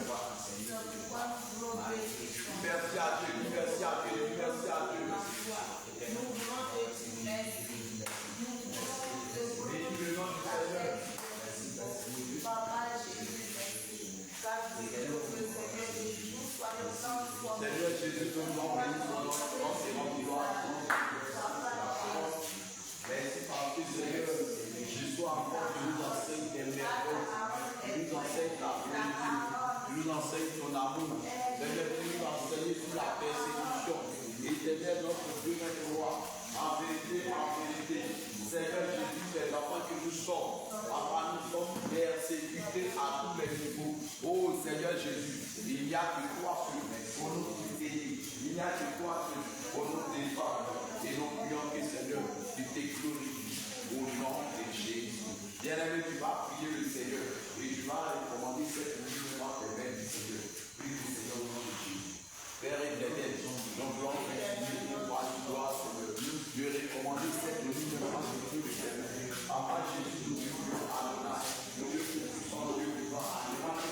S5: Merci à Dieu, merci à Dieu, merci à Dieu. Bénis le nom du Seigneur. Seigneur Jésus, nous nous bénissons ton nom, c'est mon gloire. Merci parce que Seigneur, je sois encore, tu nous enseignes tes merveilles, tu nous enseignes ta vérité, tu nous enseignes ton amour. Seigneur, tu nous enseignes sur la persécution. Éternel, notre Dieu, notre roi, en vérité, Seigneur Jésus, les enfants que nous sommes, papa, nous sommes persécutés à tous les niveaux. Oh Seigneur Jésus, il n'y a que toi seul pour nous aider, il n'y a que toi seul pour nous défendre. Et nous prions que Seigneur, tu te glorifies au nom de Jésus. Bien-aimé, tu vas prier le Seigneur et tu vas recommander cette nuit devant tes mains du Seigneur. Prie le Seigneur au nom de Jésus. Père éternel, nous voulons continuer de voir du gloire sur le Dieu. Je recommande cette nuit devant le Seigneur. Papa Jésus, nous prions à l'honneur. Nous prions Dieu vivant à l'honneur.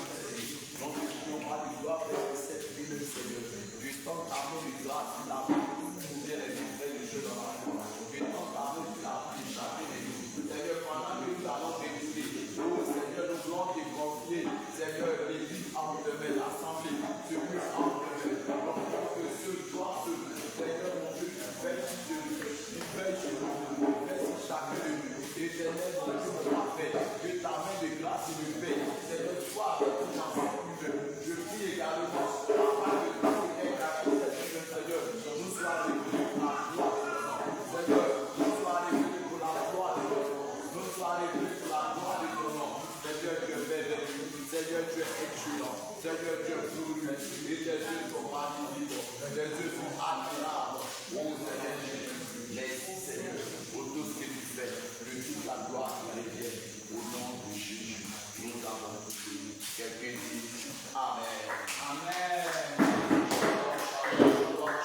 S5: Donc, nous prions pas du gloire vers cette nuit, le Seigneur. Je tente ta main de grâce, la main pour les effets de Dieu dans la foi. Je tente ta main de la vie, chacun de nous. Seigneur, pendant que nous allons réussir, oh Seigneur, nous voulons te confier, Seigneur, l'église en demain, l'assemblée, ce lieu en demain. Donc, que ce soir, Seigneur, mon Dieu, tu veilles sur nous, tu veilles sur nous, tu veilles sur chacun de nous. Éternel, mon Dieu, mon parfait, que ta main de grâce et de paix, Seigneur, sois avec nous ensemble. Je prie également, Papa, que tu es gratuit, Seigneur, nous sois réunis pour la gloire de ton nom. Seigneur, nous sois réunis pour la gloire de ton nom. Nous sois réunis pour la gloire de ton nom. Seigneur, tu es merveilleux. Seigneur, tu es excellent. Seigneur, tu es glorieux. Et tes yeux sont magnifiques. Tes yeux sont admirables. Oh Seigneur Jésus, merci Seigneur pour tout ce que tu fais. Que toute la gloire te revienne. Au nom de Jésus, nous avons prié. Quelqu'un dit Amen. Amen.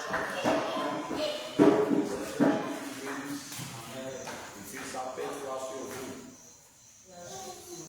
S5: Alléluia.